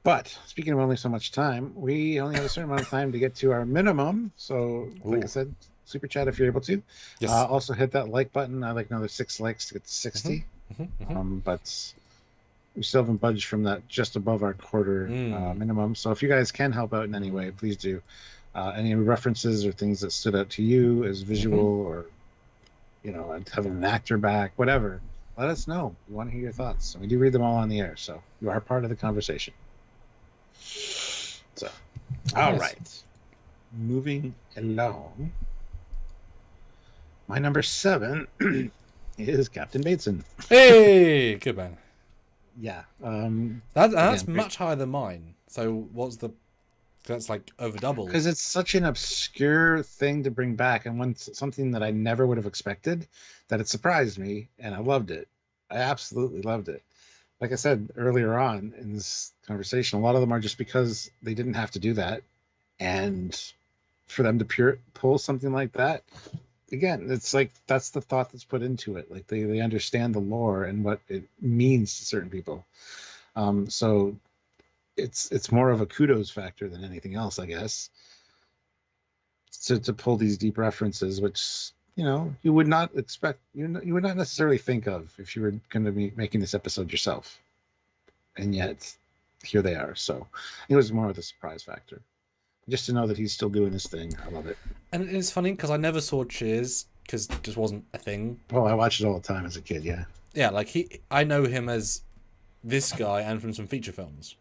But speaking of only so much time, we only have a certain amount of time to get to our minimum. So, like I said, super chat if you're able to. Yes. Also hit that like button. I like another 6 likes to get to 60. But we still haven't budged from that just above our quarter minimum. So if you guys can help out in any way, please do. Any references or things that stood out to you as visual or, having an actor back, whatever, let us know. We want to hear your thoughts. And we do read them all on the air. So you are part of the conversation. So, all right. Moving along. My number 7 is Captain Bateson. Hey, good man. Yeah. That's much higher than mine. So that's like over double. Because it's such an obscure thing to bring back, and something that I never would have expected, that it surprised me, and I loved it. I absolutely loved it. Like I said earlier on in this conversation, a lot of them are just because they didn't have to do that, and for them to pull something like that, again, it's like that's the thought that's put into it. Like they understand the lore and what it means to certain people. So it's more of a kudos factor than anything else, I guess. To pull these deep references, which you would not expect, you would not necessarily think of if you were going to be making this episode yourself, and yet here they are. So it was more of the surprise factor. Just to know that he's still doing his thing, I love it. And it's funny because I never saw Cheers because it just wasn't a thing. Oh, I watched it all the time as a kid. Yeah. Yeah, like I know him as this guy and from some feature films,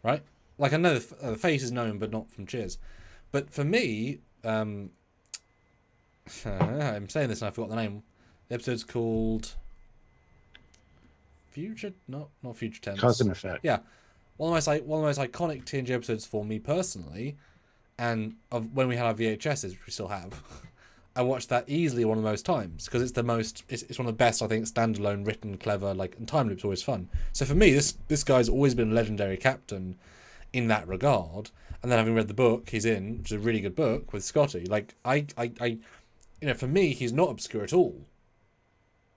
right? Like I know the face is known, but not from Cheers. But for me, I'm saying this and I forgot the name. The episode's called Future, not Future Tense. Cause and Effect. Yeah, one of the most iconic TNG episodes for me personally. And when we had our VHSs, which we still have, I watched that easily one of the most times because it's it's one of the best, I think, standalone, written, clever, and time loop's always fun. So for me, this guy's always been a legendary captain in that regard. And then having read the book he's in, which is a really good book with Scotty, for me, he's not obscure at all.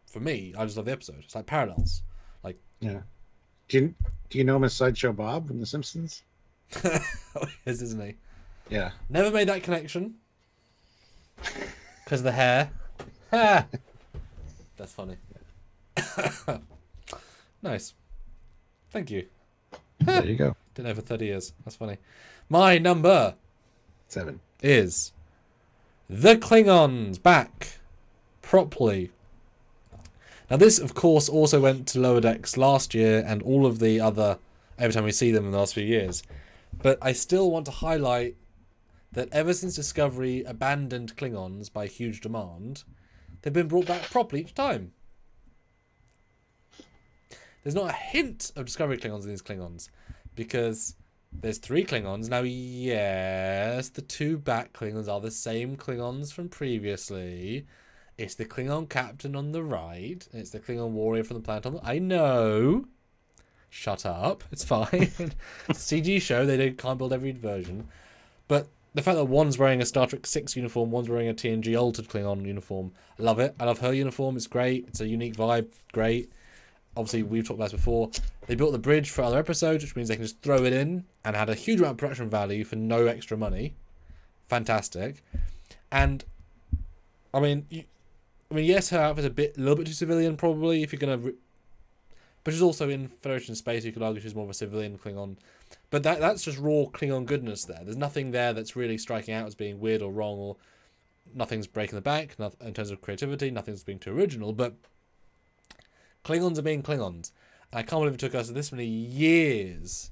For me, I just love the episode. It's like parallels. Yeah. Do you know him as Sideshow Bob from The Simpsons? Oh, yes, isn't he? Yeah. Never made that connection. Because of the hair. Ha! That's funny. Nice. Thank you. There you go. Didn't know for 30 years. That's funny. My number 7 is the Klingons back properly. Now this, of course, also went to Lower Decks last year and all of the other, every time we see them in the last few years. But I still want to highlight that ever since Discovery abandoned Klingons by huge demand, they've been brought back properly each time. There's not a hint of Discovery Klingons in these Klingons, because there's 3 Klingons. Now, yes, the 2 back Klingons are the same Klingons from previously. It's the Klingon captain on the right, and it's the Klingon warrior from the planet on the... I know. Shut up. It's fine. It's a CG show. They can't build every version. But the fact that one's wearing a Star Trek 6 uniform, one's wearing a TNG altered Klingon uniform, I love it. I love her uniform. It's great. It's a unique vibe. Great. Obviously, we've talked about this before. They built the bridge for other episodes, which means they can just throw it in and had a huge amount of production value for no extra money. Fantastic. And I mean, yes, her outfit's a little bit too civilian, probably. If you're gonna, but she's also in Federation space. You could argue she's more of a civilian Klingon. But that's just raw Klingon goodness there. There's nothing there that's really striking out as being weird or wrong, or nothing's breaking the bank in terms of creativity. Nothing's being too original. But Klingons are being Klingons. And I can't believe it took us this many years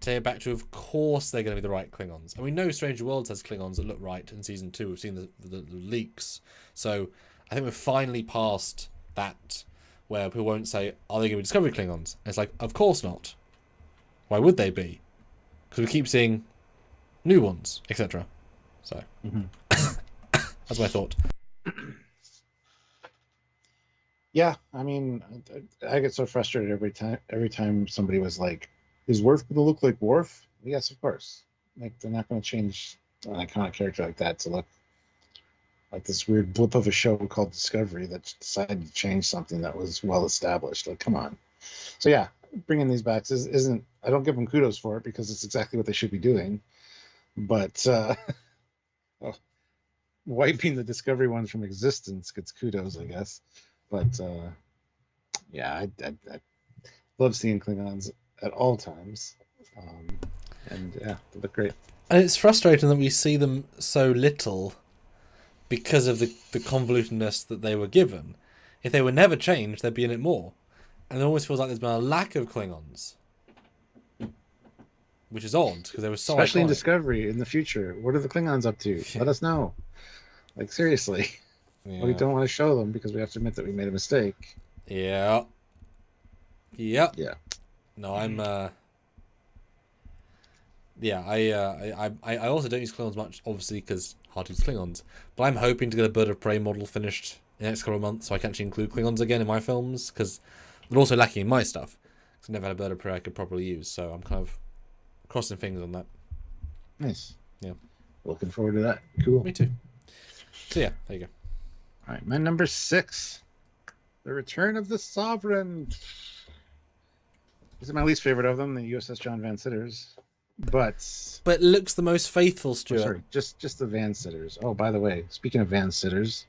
to get back to, of course, they're going to be the right Klingons. And we know Stranger Worlds has Klingons that look right in Season 2. We've seen the leaks. So I think we're finally past that, where people won't say, are they going to be Discovery Klingons? And it's like, of course not. Why would they be? Because we keep seeing new ones, etc. So that's my thought. Yeah, I mean, I get so frustrated every time somebody was like, "Is Worf going to look like Worf?" Yes, of course. Like, they're not going to change an iconic character like that to look like this weird blip of a show called Discovery that decided to change something that was well established. Like, come on. So yeah, bringing these back isn't. I don't give them kudos for it because it's exactly what they should be doing. But wiping the Discovery ones from existence gets kudos, I guess. But yeah, I love seeing Klingons at all times, and yeah, they look great. And it's frustrating that we see them so little because of the convolutedness that they were given. If they were never changed, they'd be in it more. And it always feels like there's been a lack of Klingons, which is odd because they were so especially iconic. In Discovery in the future. What are the Klingons up to? Let us know. Like, seriously. Yeah. We don't want to show them because we have to admit that we made a mistake. Yeah. Yep. Yeah. No, I'm. Yeah, I also don't use Klingons much, obviously, because hard to use Klingons. But I'm hoping to get a Bird of Prey model finished in the next couple of months, so I can actually include Klingons again in my films, because they're also lacking in my stuff. Because I've never had a Bird of Prey I could properly use, so I'm kind of crossing fingers on that. Nice. Yeah. Looking forward to that. Cool. Me too. So yeah, there you go. All right, my number 6, The Return of the Sovereign. This is my least favorite of them, the USS John Van Sitters. But it looks the most faithful, Stuart. Oh, sorry, just the Van Sitters. Oh, by the way, speaking of Van Sitters,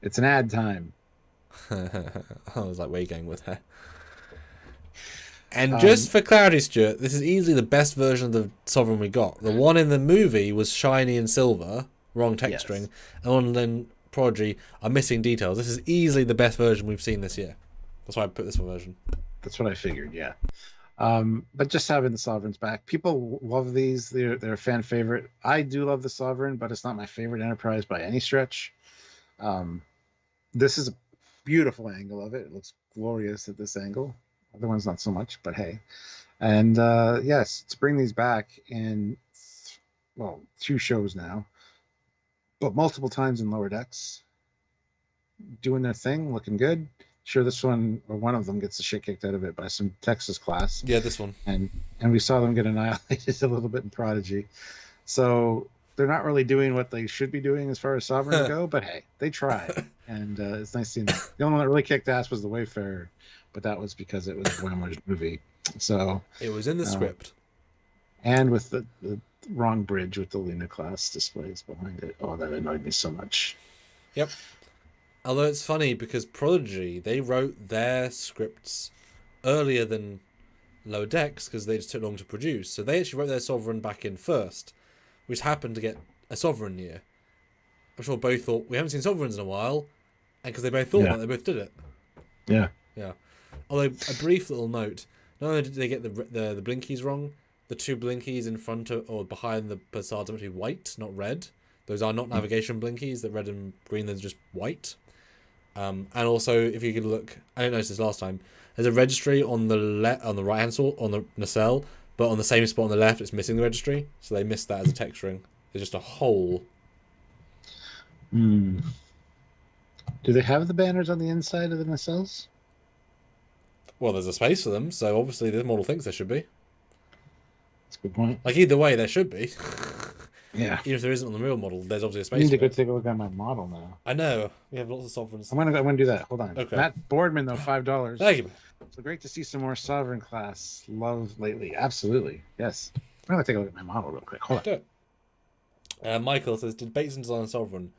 it's an ad time. I was like, where are you going with her? And just for clarity, Stuart, this is easily the best version of the Sovereign we got. The one in the movie was shiny and silver, wrong texturing, and the one in Prodigy are missing details. This is easily the best version we've seen this year. That's why I put this one version. That's what I figured, yeah. But just having the Sovereigns back, people love these. They're a fan favorite. I do love the Sovereign, but it's not my favorite Enterprise by any stretch. This is a beautiful angle of it. It looks glorious at this angle. Other ones not so much, but hey. And yes, to bring these back in, 2 shows now, but multiple times in Lower Decks, doing their thing, looking good. Sure, this one or one of them gets the shit kicked out of it by some Texas class. Yeah, this one. And we saw them get annihilated a little bit in Prodigy. So they're not really doing what they should be doing as far as Sovereigns go, but hey, they tried. And it's nice seeing them. The only one that really kicked ass was the Wayfarer, but that was because it was a Whammer's movie. So it was in the script. And with the wrong bridge with the Luna class displays behind it. Oh, that annoyed me so much. Yep. Although it's funny because Prodigy, they wrote their scripts earlier than Lower Decks because they just took long to produce. So they actually wrote their Sovereign back in first, which happened to get a Sovereign year. I'm sure both thought, we haven't seen Sovereigns in a while, and because they both thought that, they both did it. Yeah. Yeah. Although, a brief little note, not only did they get the blinkies wrong, the 2 blinkies in front of or behind the facades are actually white, not red. Those are not navigation blinkies, that red and green, they're just white. And also, if you could look, I didn't notice this last time, there's a registry on the on the right hand side on the nacelle, but on the same spot on the left, it's missing the registry, so they missed that as a texturing. There's just a hole. Do they have the banners on the inside of the nacelles? Well, there's a space for them, so obviously this model thinks there should be. That's a good point. Like, either way, there should be. Yeah. Even if there isn't on the real model, there's obviously a space. I need to for go it. take a look at my model now. I know. We have lots of Sovereigns. I'm gonna do that. Hold on. Okay. Matt Boardman, though, $5. Thank you. So great to see some more Sovereign class love lately. Absolutely. Yes. I'm gonna take a look at my model real quick. Hold on. Do it. Michael says, did Bateson design Sovereign?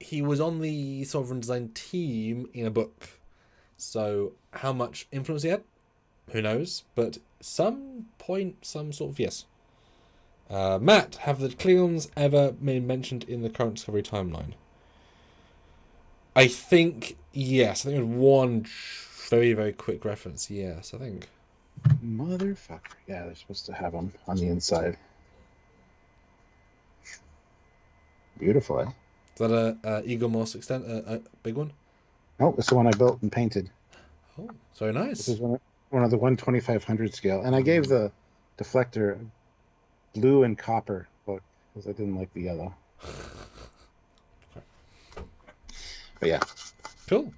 He was on the Sovereign design team in a book. So how much influence he had? Who knows? But some sort of yes. Matt, have the Klingons ever been mentioned in the current Discovery timeline? I think yes. I think there's one very, very quick reference. Yes, I think. Motherfucker. Yeah, they're supposed to have them on the inside. Beautiful, eh? Is that a Eagle Moss extent, a big one? Oh, it's the one I built and painted. Oh, very nice. This is one of the 1/2500 scale. And I gave the deflector blue and copper look because I didn't like the yellow. But yeah. Cool.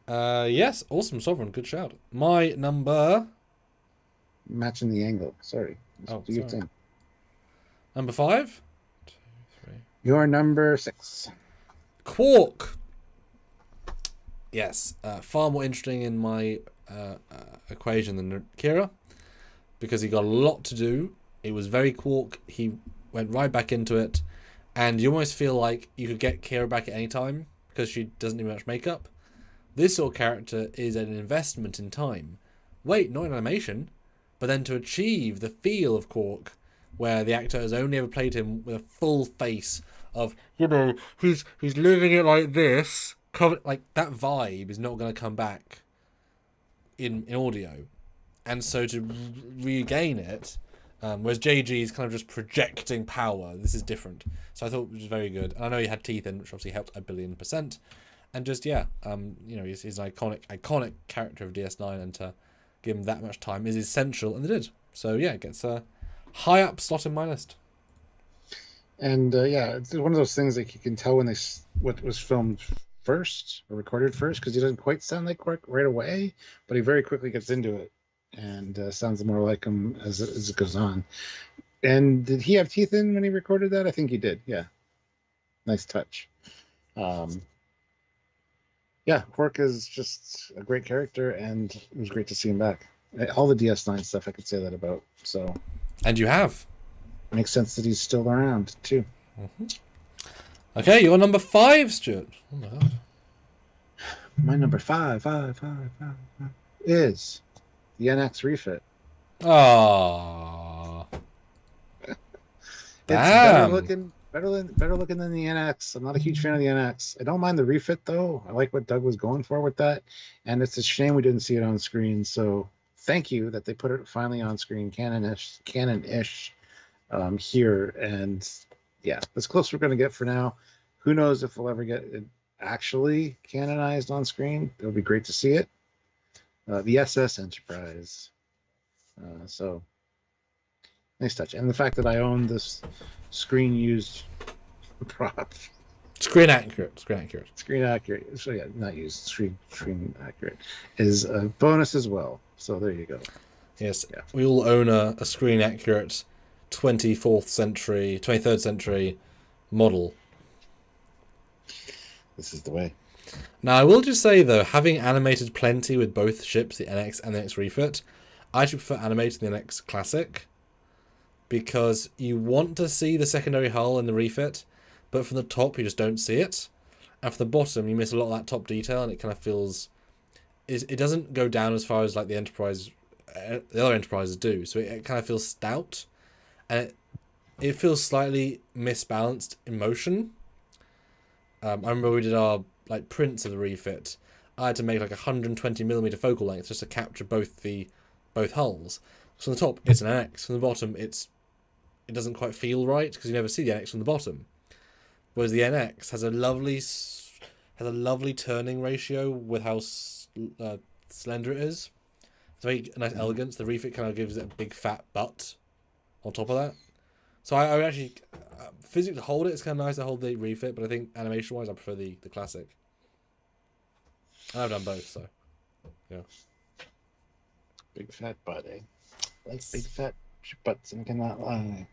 Yes, awesome Sovereign. Good shout. My number... Matching the angle. Sorry. Oh, do your sorry. thing. Number 5? 2, 3. Your number 6. Quark. Yes, far more interesting in my equation than Kira, because he got a lot to do. It was very Quark. He went right back into it, and you almost feel like you could get Kira back at any time because she doesn't need much makeup. This sort of character is an investment in time. Wait, not in animation, but then to achieve the feel of Quark, where the actor has only ever played him with a full face of, you know, he's living it like this. Like that vibe is not going to come back in audio, and so to regain it, whereas JG is kind of just projecting power. This is different, so I thought it was very good. And I know he had teeth in, which obviously helped 1,000,000,000%. And just you know, he's an iconic character of DS9, and to give him that much time is essential, and they did. So yeah, it gets a high up slot in my list. And yeah, it's one of those things like you can tell when what was filmed first or recorded first, because he doesn't quite sound like Quark right away, but he very quickly gets into it and sounds more like him as it goes on. And did he have teeth in when he recorded that? I think he did. Yeah, nice touch. Yeah, Quark is just a great character, and it was great to see him back. All the DS9 stuff I could say that about. So, and you have. Makes sense that he's still around too. Mm-hmm. Okay, you're number 5, Stuart. Oh my god. My number 5 is the NX refit. Ah. It's better looking than the NX. I'm not a huge fan of the NX. I don't mind the refit though. I like what Doug was going for with that, and it's a shame we didn't see it on screen. So thank you that they put it finally on screen, canon-ish here. And yeah, as close as we're going to get for now. Who knows if we'll ever get it actually canonized on screen. It would be great to see it. The SS Enterprise. So nice touch. And the fact that I own this screen used prop. Screen accurate. So yeah, not used. Screen accurate is a bonus as well. So there you go. Yes, yeah. We all own a screen accurate 23rd century model. This is the way. Now, I will just say, though, having animated plenty with both ships, the NX and the NX Refit, I actually prefer animating the NX Classic, because you want to see the secondary hull in the refit, but from the top you just don't see it. And from the bottom you miss a lot of that top detail, and it kind of feels... It doesn't go down as far as like the Enterprise, the other Enterprises do, so it kind of feels stout. And it feels slightly misbalanced in motion. I remember we did our like prints of the refit. I had to make like 120mm focal length just to capture both hulls. So on the top it's an NX, from the bottom it doesn't quite feel right because you never see the NX from the bottom. Whereas the NX has a lovely turning ratio with how slender it is. It's very nice elegance. The refit kind of gives it a big fat butt on top of that. So I would actually physically to hold it. It's kind of nice to hold the refit, but I think animation wise I prefer the classic. And I've done both, so yeah. Big fat butt, eh? Like big fat butts and cannot lie.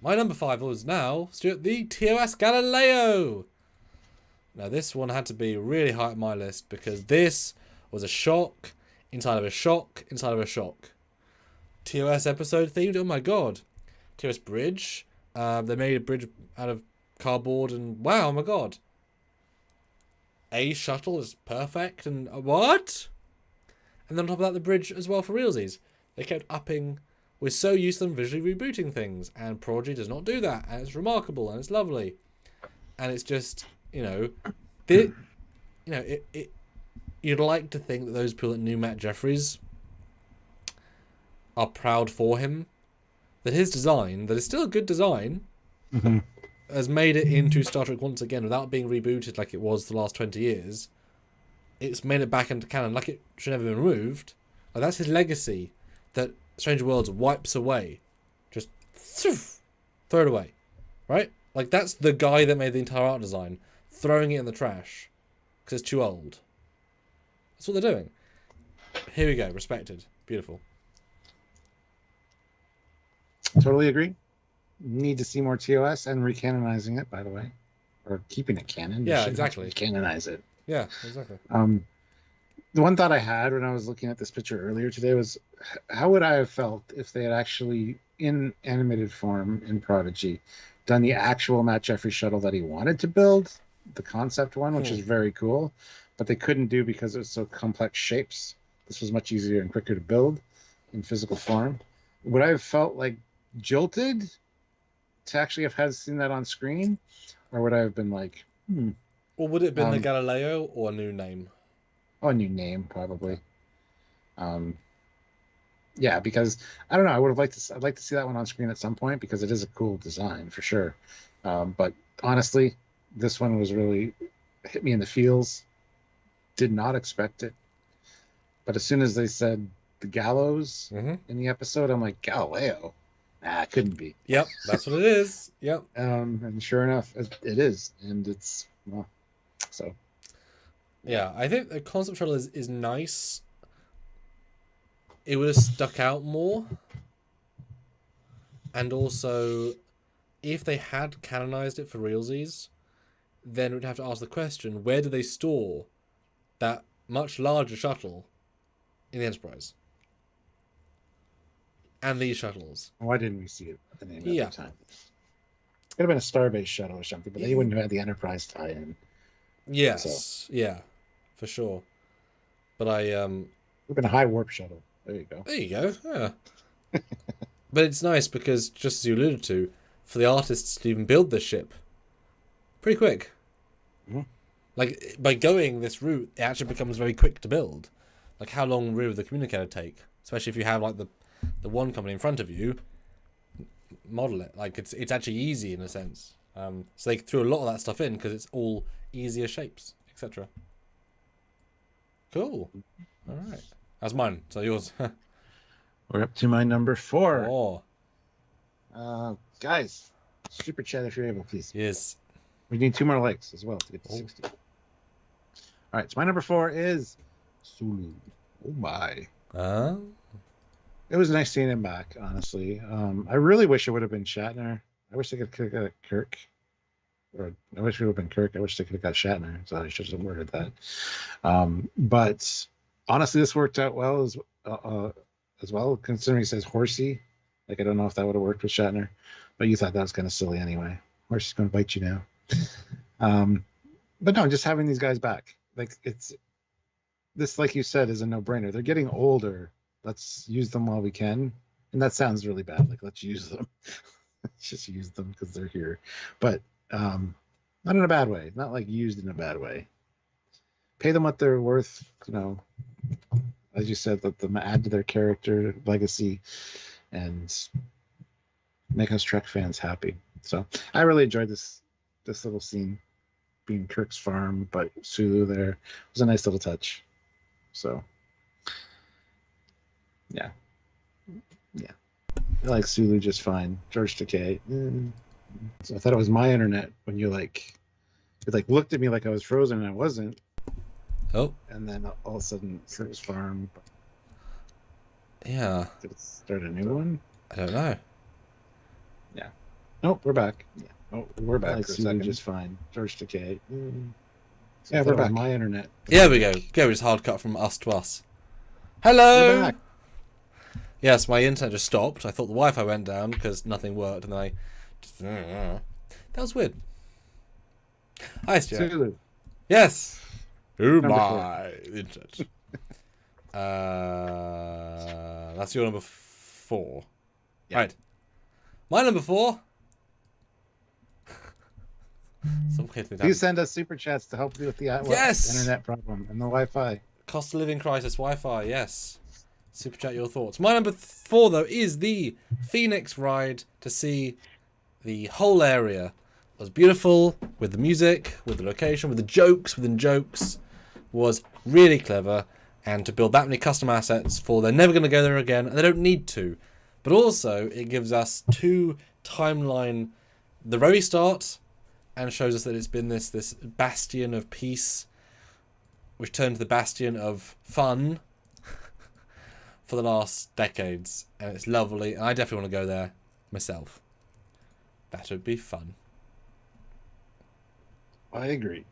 My number 5 was now, Stuart, the TOS Galileo. Now this one had to be really high on my list because this was a shock inside of a shock inside of a shock. TOS episode themed, oh my god. TOS Bridge. They made a bridge out of cardboard, and wow, oh my god. A shuttle is perfect, and what? And then on top of that, the bridge as well for realsies. They kept upping. We're so used to them visually rebooting things, and Prodigy does not do that, and it's remarkable, and it's lovely. And it's just, you'd like to think that those people that knew Matt Jeffries are proud for him, that his design, that is still a good design, has made it into Star Trek once again without being rebooted like it was the last 20 years. It's made it back into canon like it should never been removed. Like, that's his legacy that Stranger Worlds wipes away. Just throw it away. Right? Like, that's the guy that made the entire art design, throwing it in the trash because it's too old. That's what they're doing. Here we go. Respected. Beautiful. Totally agree. Need to see more TOS and recanonizing it, by the way. Or keeping it canon. Yeah, exactly. Canonize it. Yeah, exactly. The one thought I had when I was looking at this picture earlier today was, how would I have felt if they had actually, in animated form in Prodigy, done the actual Matt Jeffries shuttle that he wanted to build, the concept one, which is very cool, but they couldn't do because it was so complex shapes. This was much easier and quicker to build in physical form. Would I have felt like jilted to actually have seen that on screen, or would I have been like, Or would it have been the Galileo or a new name? Oh, a new name, probably. Yeah, because I don't know. I'd like to see that one on screen at some point because it is a cool design for sure. But honestly, this one was really hit me in the feels. Did not expect it. But as soon as they said the gallows in the episode, I'm like, Galileo? Nah, it couldn't be. Yep, that's what it is. Yep. And sure enough, it is, and it's so. Yeah, I think the concept shuttle is nice. It would have stuck out more. And also, if they had canonized it for realsies, then we'd have to ask the question, where do they store that much larger shuttle in the Enterprise? And these shuttles. Why didn't we see it at the name at the time? It could have been a Starbase shuttle or something, but they wouldn't have had the Enterprise tie-in. Yes, yeah, for sure. But it would have been a high warp shuttle. There you go. There you go, yeah. But it's nice because, just as you alluded to, for the artists to even build this ship, pretty quick. Like, by going this route, it actually becomes very quick to build. Like, how long will the communicator take? Especially if you have, like, the one company in front of you, model it. Like, it's actually easy in a sense. So they threw a lot of that stuff in because it's all easier shapes, etc. Cool. All right. That's mine. So yours. We're up to my number 4. Oh. Guys, super chat if you're able, please. Yes. We need 2 more likes as well to get to 60. All right, so my number 4 is Sulu. Oh my. It was nice seeing him back, honestly. I really wish it would have been Shatner. I wish they could have got Kirk. Or I wish it would have been Kirk. I wish they could have got Shatner. So I should have worded that. But honestly, this worked out well as well, considering he says horsey. Like, I don't know if that would have worked with Shatner, but you thought that was kind of silly anyway. Horsey's going to bite you now. But no, just having these guys back. Like, this, like you said, is a no-brainer. They're getting older. Let's use them while we can. And that sounds really bad. Like, let's use them. Let's just use them because they're here. But not in a bad way. Not like used in a bad way. Pay them what they're worth, as you said, let them add to their character legacy and make us Trek fans happy. So I really enjoyed this little scene, being Kirk's farm, but Sulu there. It was a nice little touch. So yeah. I like Sulu just fine. George Takei. So I thought it was my internet when you looked at me like I was frozen and I wasn't. Oh. And then all of a sudden, Kirk's farm. Yeah. Did it start a new one? I don't know. Yeah. Nope, we're back. Yeah. Oh, we're back. Like for a second. Just fine. George Takei. Yeah, we're back. My internet. Yeah, we go. Go. It's hard cut from us to us. Hello. We're back. Yes, my internet just stopped. I thought the Wi-Fi went down because nothing worked, and then I just... That was weird. Hi, Stuart. Sulu. Yes. Oh Number my internet. That's your number 4. Yeah. Right. My number 4. You send us super chats to help you with the Yes! internet problem and the Wi-Fi. Cost of living crisis, Wi-Fi, yes. Super chat your thoughts. My number 4, though, is the Phoenix ride to see the whole area. It was beautiful, with the music, with the location, with the jokes within jokes. Was really clever. And to build that many custom assets for they're never going to go there again, and they don't need to. But also, it gives us 2 timeline, the very start, and shows us that it's been this bastion of peace, which turned to the bastion of fun for the last decades. And it's lovely, and I definitely want to go there myself. That would be fun. I agree.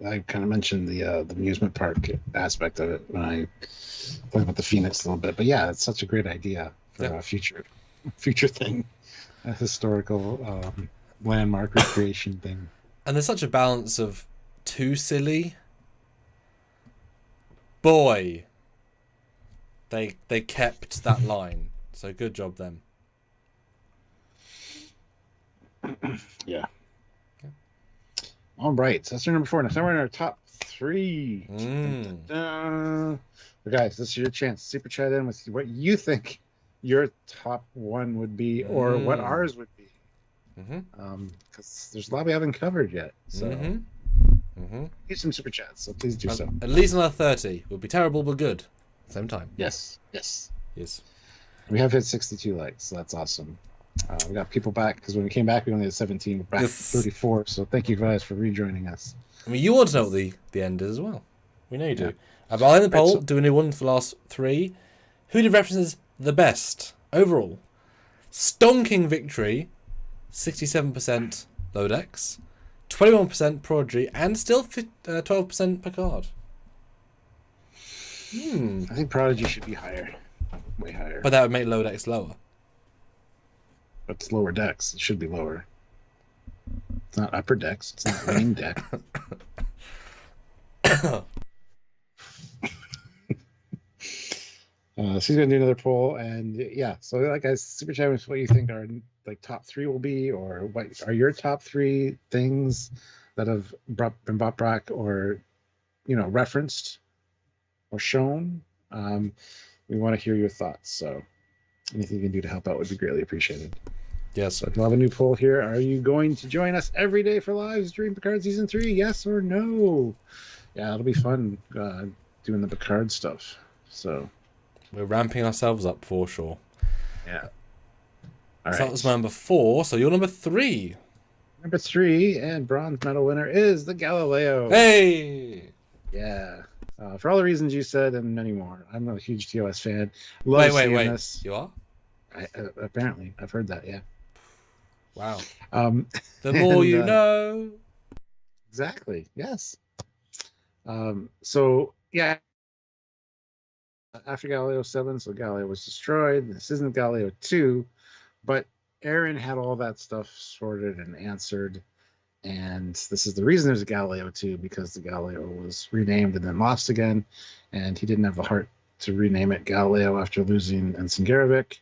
I kind of mentioned the amusement park aspect of it when I talked about the Phoenix a little bit. But yeah, it's such a great idea for a future thing, a historical landmark recreation thing. And there's such a balance of too silly. Boy, they kept that line. So good job them. Yeah. All right, so that's our number 4. Now, somewhere in our top 3. Dun, dun, dun. But guys, this is your chance. Super chat in with what you think your top 1 would be, or what ours would be. Because there's a lot we haven't covered yet. So, use some super chats. So please do so. At least another 30 would be terrible but good. Same time. Yes. We have hit 62 likes, so that's awesome. We got people back because when we came back, we only had 17. We're back at 34. So thank you guys for rejoining us. I mean, you want to know what the end is as well. We know you do. But I'll end the poll. Do a new one for the last 3. Who did references the best overall? Stonking victory, 67% Lodex, 21% Prodigy, and still 12% Picard. I think Prodigy should be higher, way higher. But that would make Lodex lower. But it's lower decks. It should be lower. It's not upper decks. It's not main deck. So he's gonna do another poll, and yeah. So like, guys, super chat with what you think our like top 3 will be, or what are your top 3 things that have been brought back, or referenced or shown. We want to hear your thoughts. So anything you can do to help out would be greatly appreciated. Yes. So we'll have a new poll here. Are you going to join us every day for lives during Picard Season 3? Yes or no? Yeah, it'll be fun doing the Picard stuff. So we're ramping ourselves up for sure. Yeah. All right. That was my number 4. So you're number 3. Number 3 and bronze medal winner is the Galileo. Hey! Yeah. For all the reasons you said and many more. I'm a huge TOS fan. Wait. This. You are? Apparently. I've heard that, yeah. Wow. The more you know. Exactly. Yes. So, yeah. After Galileo 7, so Galileo was destroyed. This isn't Galileo 2, but Aaron had all that stuff sorted and answered. And this is the reason there's a Galileo 2, because the Galileo was renamed and then lost again. And he didn't have the heart to rename it Galileo after losing Ensign Garavik.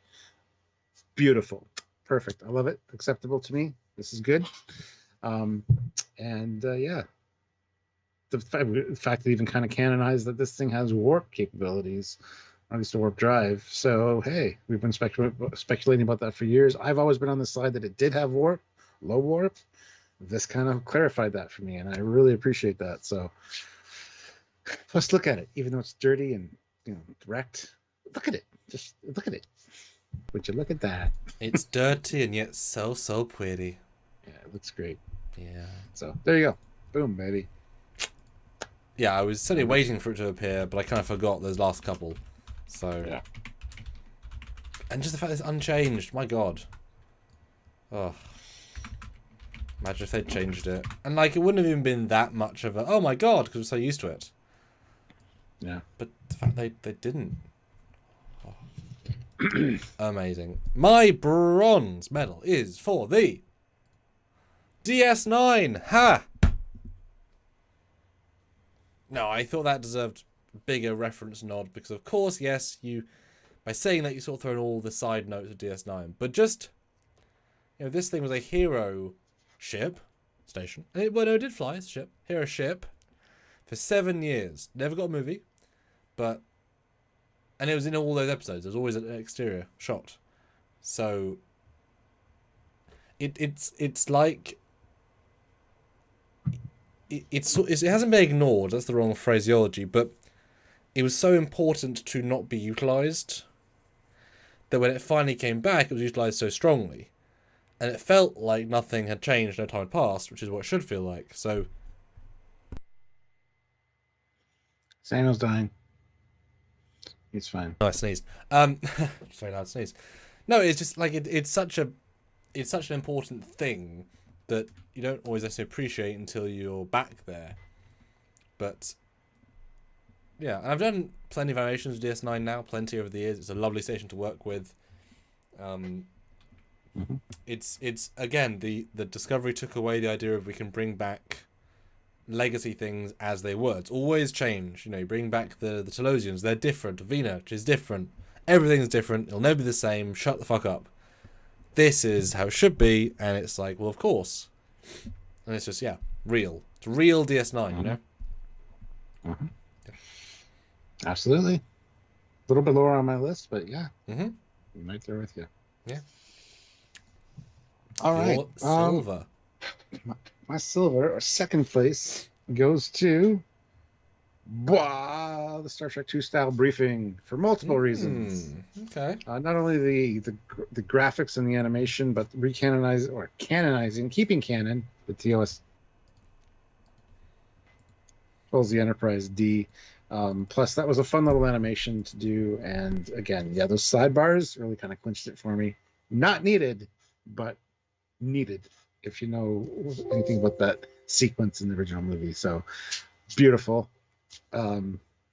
Beautiful. Perfect. I love it. Acceptable to me. This is good. Yeah. The fact that even kind of canonized that this thing has warp capabilities, or at least a warp drive. So, hey, we've been speculating about that for years. I've always been on the side that it did have warp, low warp. This kind of clarified that for me, and I really appreciate that. So let's look at it, even though it's dirty and wrecked. Look at it. Just look at it. Would you look at that? It's dirty and yet so pretty. Yeah, it looks great. Yeah. So there you go. Boom, baby. Yeah, I was certainly waiting for it to appear, but I kind of forgot those last couple. So yeah. And just the fact that it's unchanged. My God. Oh. Imagine if they'd changed it. And, it wouldn't have even been that much of a, oh my God, because we're so used to it. Yeah. But the fact they didn't. Oh. Amazing. My bronze medal is for the DS9. Ha! No, I thought that deserved a bigger reference nod because, of course, yes, you by saying that you sort of throw in all the side notes of DS9, but just this thing was a hero ship station, and it did fly as a ship, hero ship, for 7 years. Never got a movie, and it was in all those episodes. There was always an exterior shot, so it's like. It hasn't been ignored, that's the wrong phraseology, but it was so important to not be utilised that when it finally came back, it was utilised so strongly. And it felt like nothing had changed, no time had passed, which is what it should feel like. So Samuel's dying. He's fine. Oh, I sneezed. Very loud sneeze. No, it's just like it's such an important thing that you don't always necessarily appreciate until you're back there. But yeah, and I've done plenty of animations with DS9 now, plenty over the years. It's a lovely station to work with. It's again the Discovery took away the idea of we can bring back legacy things as they were. It's always change. You bring back the Telosians, they're different. Vina, which is different. Everything's different. It'll never be the same. Shut the fuck up. This is how it should be, and it's like, well, of course. And it's just, real. It's real DS9, Yeah. Absolutely. A little bit lower on my list, but yeah. I'm right there with you. Yeah. All right. Your silver. My silver, or second place, goes to the Star Trek II style briefing for multiple reasons. Okay. Not only the graphics and the animation, but canonizing, keeping canon the TOS, as well as the Enterprise D. Plus, that was a fun little animation to do. And again, those sidebars really kind of clinched it for me. Not needed, but needed, if you know anything about that sequence in the original movie. So beautiful.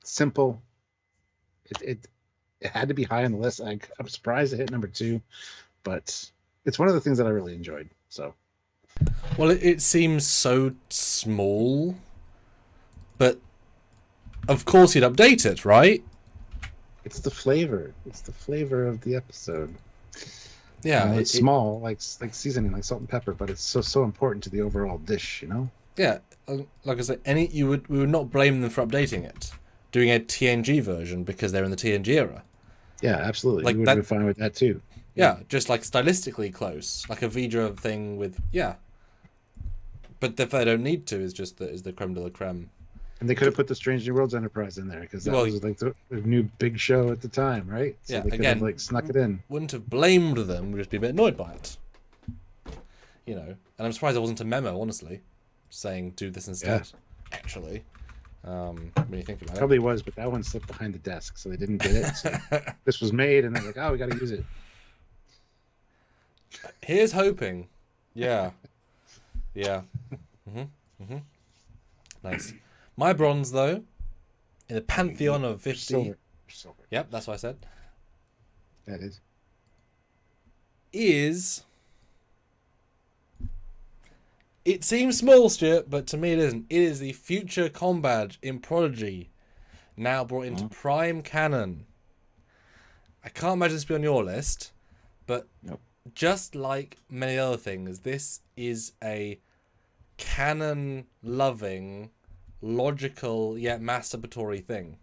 Simple. It had to be high on the list. I'm surprised it hit number 2, but it's one of the things that I really enjoyed. So, well, it seems so small, but of course you'd update it, right? It's the flavor. It's the flavor of the episode. Yeah, it's small, like seasoning, like salt and pepper, but it's so important to the overall dish. Yeah, like I said, we would not blame them for updating it, doing a TNG version because they're in the TNG era. Yeah, absolutely. Like you would have been fine with that too. Yeah, just like stylistically close, like a Vidra thing with But if they don't need to, is the creme de la creme. And they could have put the Strange New Worlds Enterprise in there because that was like the new big show at the time, right? So they could have snuck it in. Wouldn't have blamed them. We'd just be a bit annoyed by it. And I'm surprised there wasn't a memo, honestly, saying do this instead. Yeah. Actually, when you think about it, probably was, but that one slipped behind the desk, so they didn't get it. So this was made, and they're like, "Oh, we got to use it." Here's hoping. Yeah. Nice. My bronze, though, in the pantheon of 50... Silver. Yep, that's what I said. That is. It seems small, Stuart, but to me it isn't. It is the future comm badge in Prodigy, now brought into Prime Canon. I can't imagine this be on your list, but just like many other things, this is a canon-loving, logical yet masturbatory thing.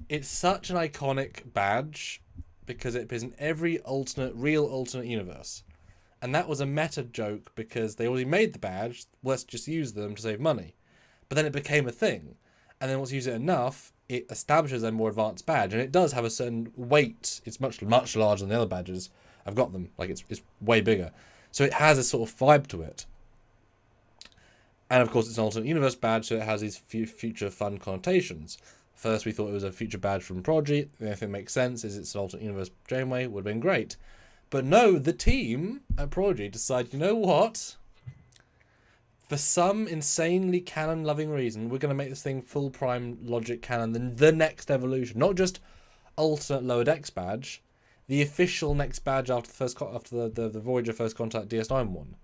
It's such an iconic badge because it appears in every real alternate universe. And that was a meta joke because they already made the badge, let's just use them to save money. But then it became a thing. And then once you use it enough, it establishes a more advanced badge. And it does have a certain weight. It's much larger than the other badges. I've got them. Like, it's way bigger. So it has a sort of vibe to it. And of course, it's an alternate universe badge, so it has these future fun connotations. First, we thought it was a future badge from Prodigy. The only thing that makes sense is it's an alternate universe Janeway. Would have been great. But no, the team at Prodigy decided, you know what? For some insanely canon-loving reason, we're going to make this thing full Prime Logic canon, the next evolution. Not just, alternate lower decks badge, the official next badge after the Voyager First Contact DS9 one.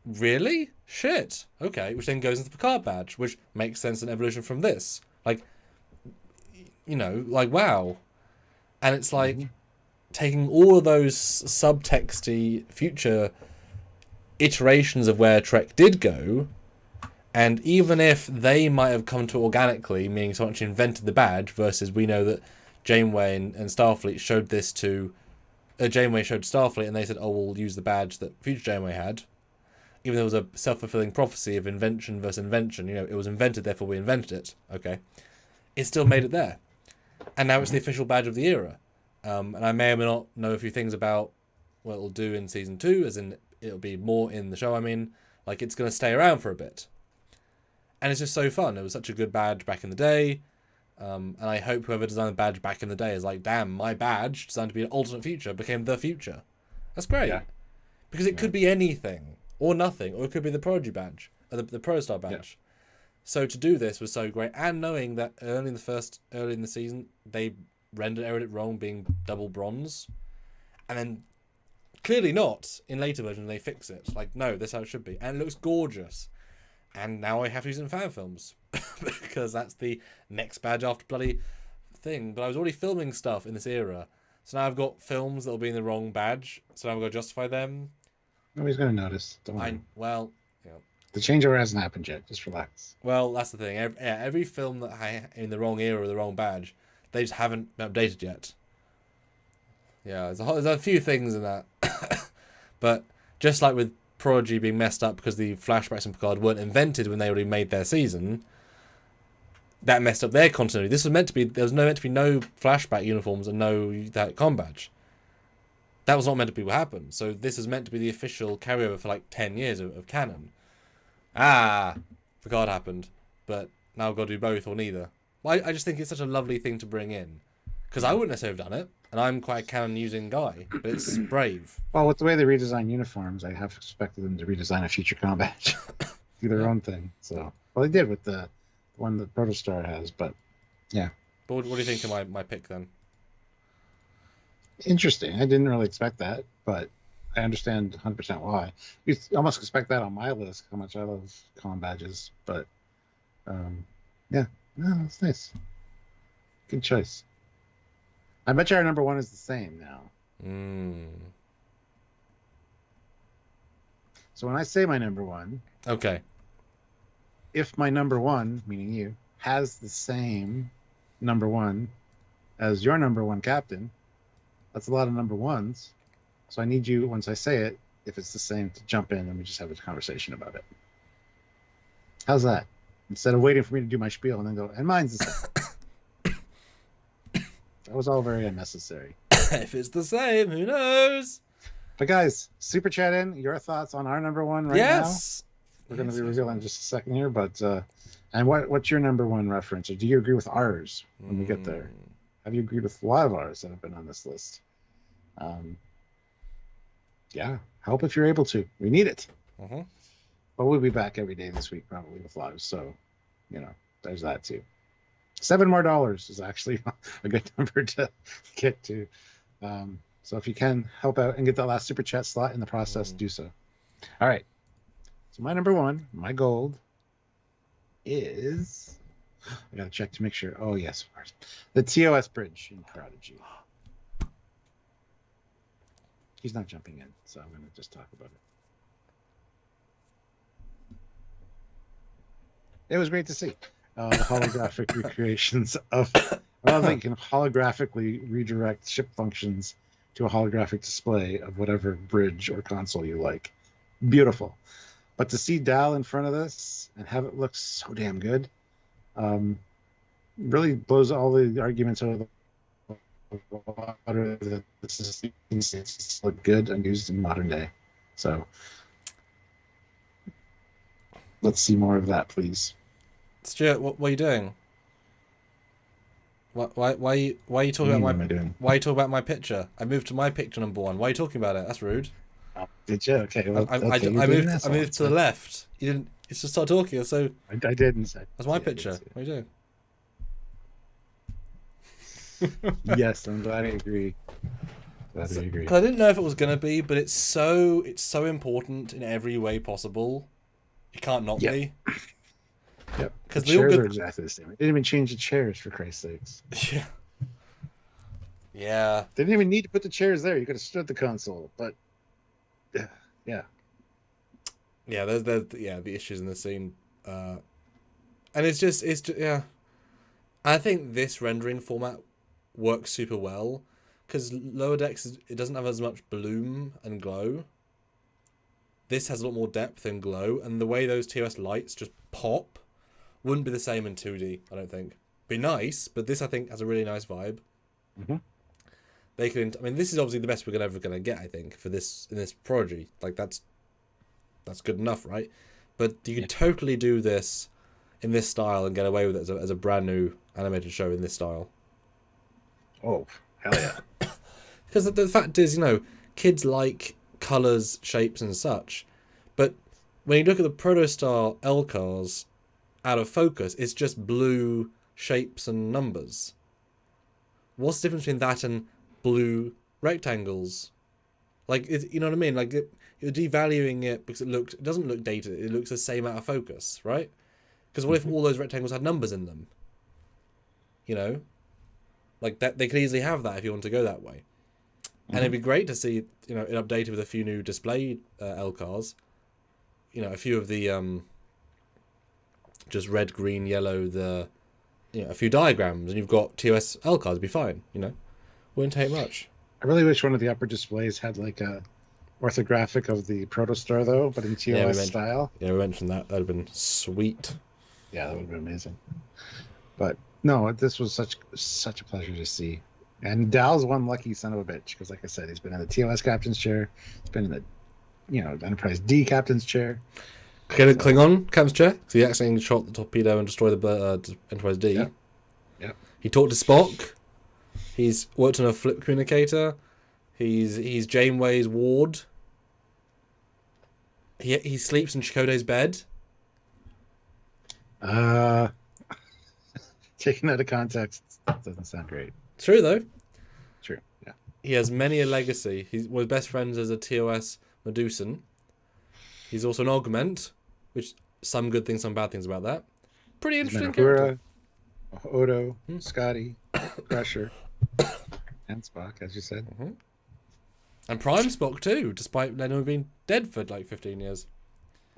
Really? Shit. Okay, which then goes into the Picard badge, which makes sense in evolution from this. Like, you know, like, wow. And it's like taking all of those subtexty future iterations of where Trek did go, and even if they might have come to organically, meaning someone actually invented the badge, versus we know that Janeway and Starfleet showed this to... Janeway showed Starfleet and they said, oh, we'll use the badge that future Janeway had. Even though it was a self-fulfilling prophecy of invention versus invention. You know, it was invented, therefore we invented it. Okay. It still made it there. And now it's the official badge of the era. And I may or may not know a few things about what it'll do in Season 2, as in it'll be more in the show, I mean. Like, it's going to stay around for a bit. And it's just so fun. It was such a good badge back in the day. And I hope whoever designed the badge back in the day is like, damn, my badge, designed to be an alternate future, became the future. That's great. Yeah. Because it could be anything, or nothing, or it could be the Prodigy Badge, or the Protostar Badge. Yeah. So to do this was so great, and knowing that early in the season, they rendered it wrong, being double bronze, and then clearly not in later versions they fix it. Like, no, this is how it should be, and it looks gorgeous. And now I have to use it in fan films because that's the next badge after bloody thing. But I was already filming stuff in this era, so now I've got films that'll be in the wrong badge. So now I've got to justify them. Nobody's going to notice. Don't worry. The changeover hasn't happened yet. Just relax. Well, that's the thing. Every film that I in the wrong era or the wrong badge, they just haven't been updated yet. Yeah, there's a few things in that, but just like with Prodigy being messed up because the flashbacks in Picard weren't invented when they already made their season, that messed up their continuity. This was meant to be, there was meant to be no flashback uniforms and no that comm badge. That was not meant to be what happened. So this is meant to be the official carryover for like 10 years of canon. Picard happened, but now I've got to do both or neither. I just think it's such a lovely thing to bring in, because I wouldn't necessarily have done it, and I'm quite a canon using guy, but it's brave. Well, with the way they redesign uniforms, I have expected them to redesign a future comm badge, do their own thing. So, well, they did with the one that Protostar has, but yeah. But what do you think of my pick then? Interesting. I didn't really expect that, but I understand 100% why. You almost expect that on my list, how much I love comm badges, but yeah, no, that's nice. Good choice. I bet you our number one is the same now. So when I say my number one, okay, if my number one, meaning you, has the same number one as your number one captain, that's a lot of number ones. So I need you, once I say it, if it's the same, to jump in and we just have a conversation about it. How's that? Instead of waiting for me to do my spiel and then go, and mine's the same. That was all very unnecessary. If it's the same, who knows? But guys, super chat in your thoughts on our number one right now. We're going to be revealing in just a second here, but and what's your number one reference, or do you agree with ours when we get there? Have you agreed with a lot of ours that have been on this list? Yeah, help if you're able to. We need it. But we'll be back every day this week probably with lives, so you know, there's that too. $7 more is actually a good number to get to. So if you can help out and get that last super chat slot in the process, do so. All right. So my number one, my gold, is, I got to check to make sure. Oh, yes, of course. The TOS Bridge in Prodigy. He's not jumping in, so I'm going to just talk about it. It was great to see. Holographic recreations of, rather than you can holographically redirect ship functions to a holographic display of whatever bridge or console you like. Beautiful. But to see Dal in front of this and have it look so damn good, really blows all the arguments out of the water that this is look good and used in modern day. So let's see more of that, please. Stuart, what are you doing? Why are you talking about my? Why are you talking about my picture? I moved to my picture number one. Why are you talking about it? That's rude. Oh, did you? Okay. Well, I moved to the left. You didn't. It's just start talking. So I didn't say. That's my picture. What are you doing? Yes, I'm glad I agree. Glad I agree. 'Cause I didn't know if it was gonna be, but it's so important in every way possible. It can't not be. Yep. Because the chairs are exactly the same. They didn't even change the chairs, for Christ's sakes. Yeah. Yeah. They didn't even need to put the chairs there. You could have stood the console, but yeah. Yeah, there's the issues in the scene, and it's just yeah. I think this rendering format works super well because Lower Decks it doesn't have as much bloom and glow. This has a lot more depth and glow, and the way those TOS lights just pop wouldn't be the same in 2D. I don't think. Be nice, but this I think has a really nice vibe. Mm-hmm. They could. I mean, this is obviously the best we're ever gonna get. I think for this in this Prodigy, like that's good enough, right? But you could totally do this in this style and get away with it as a brand new animated show in this style. Oh, hell yeah! Because the fact is, kids like colours, shapes, and such. But when you look at the Protostar LCARs out of focus, it's just blue shapes and numbers. What's the difference between that and blue rectangles? Like, you know what I mean? Like, you're devaluing it because it doesn't look dated. It looks the same out of focus, right? Because what if all those rectangles had numbers in them? Like that, they could easily have that if you want to go that way. And it'd be great to see, it updated with a few new display LCARs. A few of the just red, green, yellow, a few diagrams, and you've got TOS LCARs. It'd be fine. Wouldn't take much. I really wish one of the upper displays had like a orthographic of the Protostar though, but in TOS style. Yeah, we mentioned that. That'd have been sweet. Yeah, that would have been amazing. But no, this was such a pleasure to see. And Dal's one lucky son of a bitch, because like I said, he's been in the TOS captain's chair. He's been in the Enterprise D captain's chair. Klingon captain's chair, because he accidentally shot the torpedo and destroyed the Enterprise D. Yep. He talked to Spock. He's worked on a flip communicator. He's Janeway's ward. He sleeps in Chakotay's bed. Taken out of context, doesn't sound great. True though. True. Yeah. He has many a legacy. He's one of his best friends as a TOS medusan. He's also an augment, which some good things, some bad things about that. Pretty interesting character. Odo, Scotty, Crusher, and Spock, as you said. Mm-hmm. And Prime Spock too, despite Leonard being dead for like 15 years.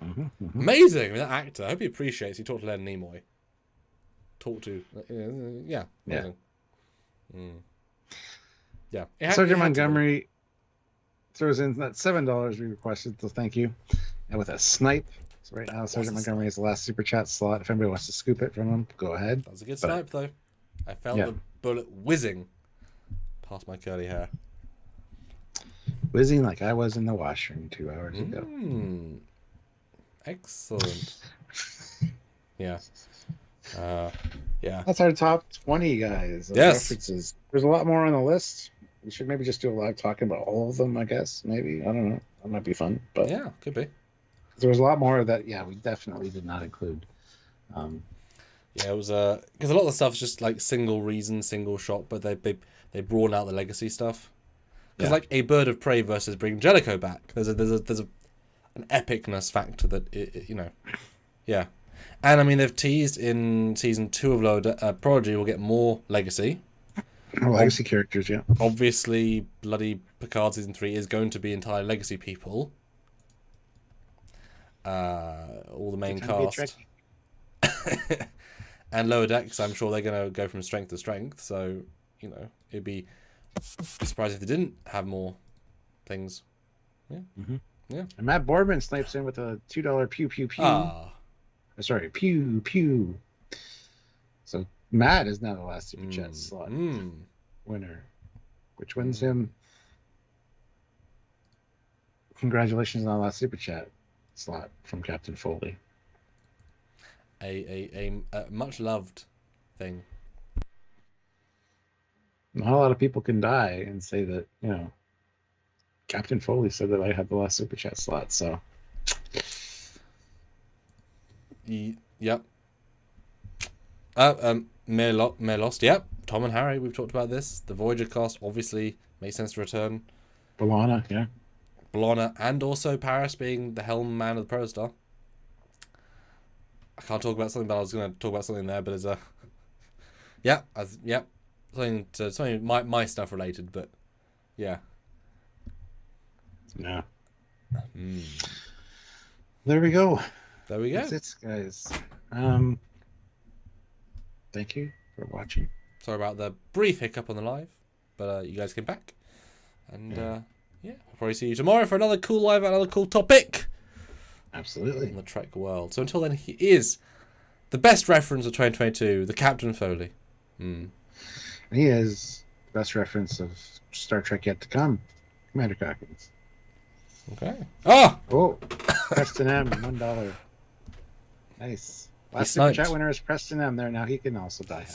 Mm-hmm, mm-hmm. Amazing. I mean, that actor, I hope he appreciates he talked to Leonard Nimoy. Yeah. Yeah. Yeah. Sergeant Montgomery throws in that $7 we requested, so thank you. And with a snipe. So right now, Sergeant Montgomery is the last super chat slot. If anybody wants to scoop it from him, go ahead. That was a good snipe, though. I felt the bullet whizzing past my curly hair. Whizzing like I was in the washroom 2 hours ago. Excellent. Yeah. Yeah. That's our top 20, guys. Yes. References. There's a lot more on the list. We should maybe just do a live talking about all of them, I guess. Maybe. I don't know. That might be fun. But yeah, could be. There was a lot more that, we definitely did not include. Yeah, it was because a lot of the stuff is just like single reason, single shot, but they broaden out the legacy stuff. Because like a Bird of Prey versus bring Jellico back, there's an epicness factor that yeah. And I mean, they've teased in season 2 of Prodigy we'll get more legacy. Legacy characters, yeah. Obviously, bloody Picard season 3 is going to be entirely legacy people. All the main cast. And Lower Decks, I'm sure they're going to go from strength to strength. So, it'd be surprised if they didn't have more things. Yeah. Mm-hmm. Yeah. And Matt Boardman snipes in with a $2 pew pew pew. Sorry, pew pew. So Matt is now the last super chat slot winner, which wins him. Congratulations on the last super chat slot from Captain Foley. A much loved thing. Not a lot of people can die and say that Captain Foley said that I had the last super chat slot. So. Yep. Lost. Yep. Tom and Harry. We've talked about this. The Voyager cast obviously makes sense to return. B'Elanna, yeah. B'Elanna, and also Paris being the helm man of the Protostar. I can't talk about something, but I was going to talk about something there, but it's something my stuff related, but yeah. Yeah. There we go. There we go. That's it, guys. Thank you for watching. Sorry about the brief hiccup on the live, but you guys came back, and we'll probably see you tomorrow for another cool live, another cool topic. Absolutely. In the Trek world. So until then, he is the best reference of 2022, the Captain Foley. He is the best reference of Star Trek yet to come, Commander Calkins. Okay. Oh! Preston M, $1. Nice. Last super chat winner is Preston M. There now he can also die happy.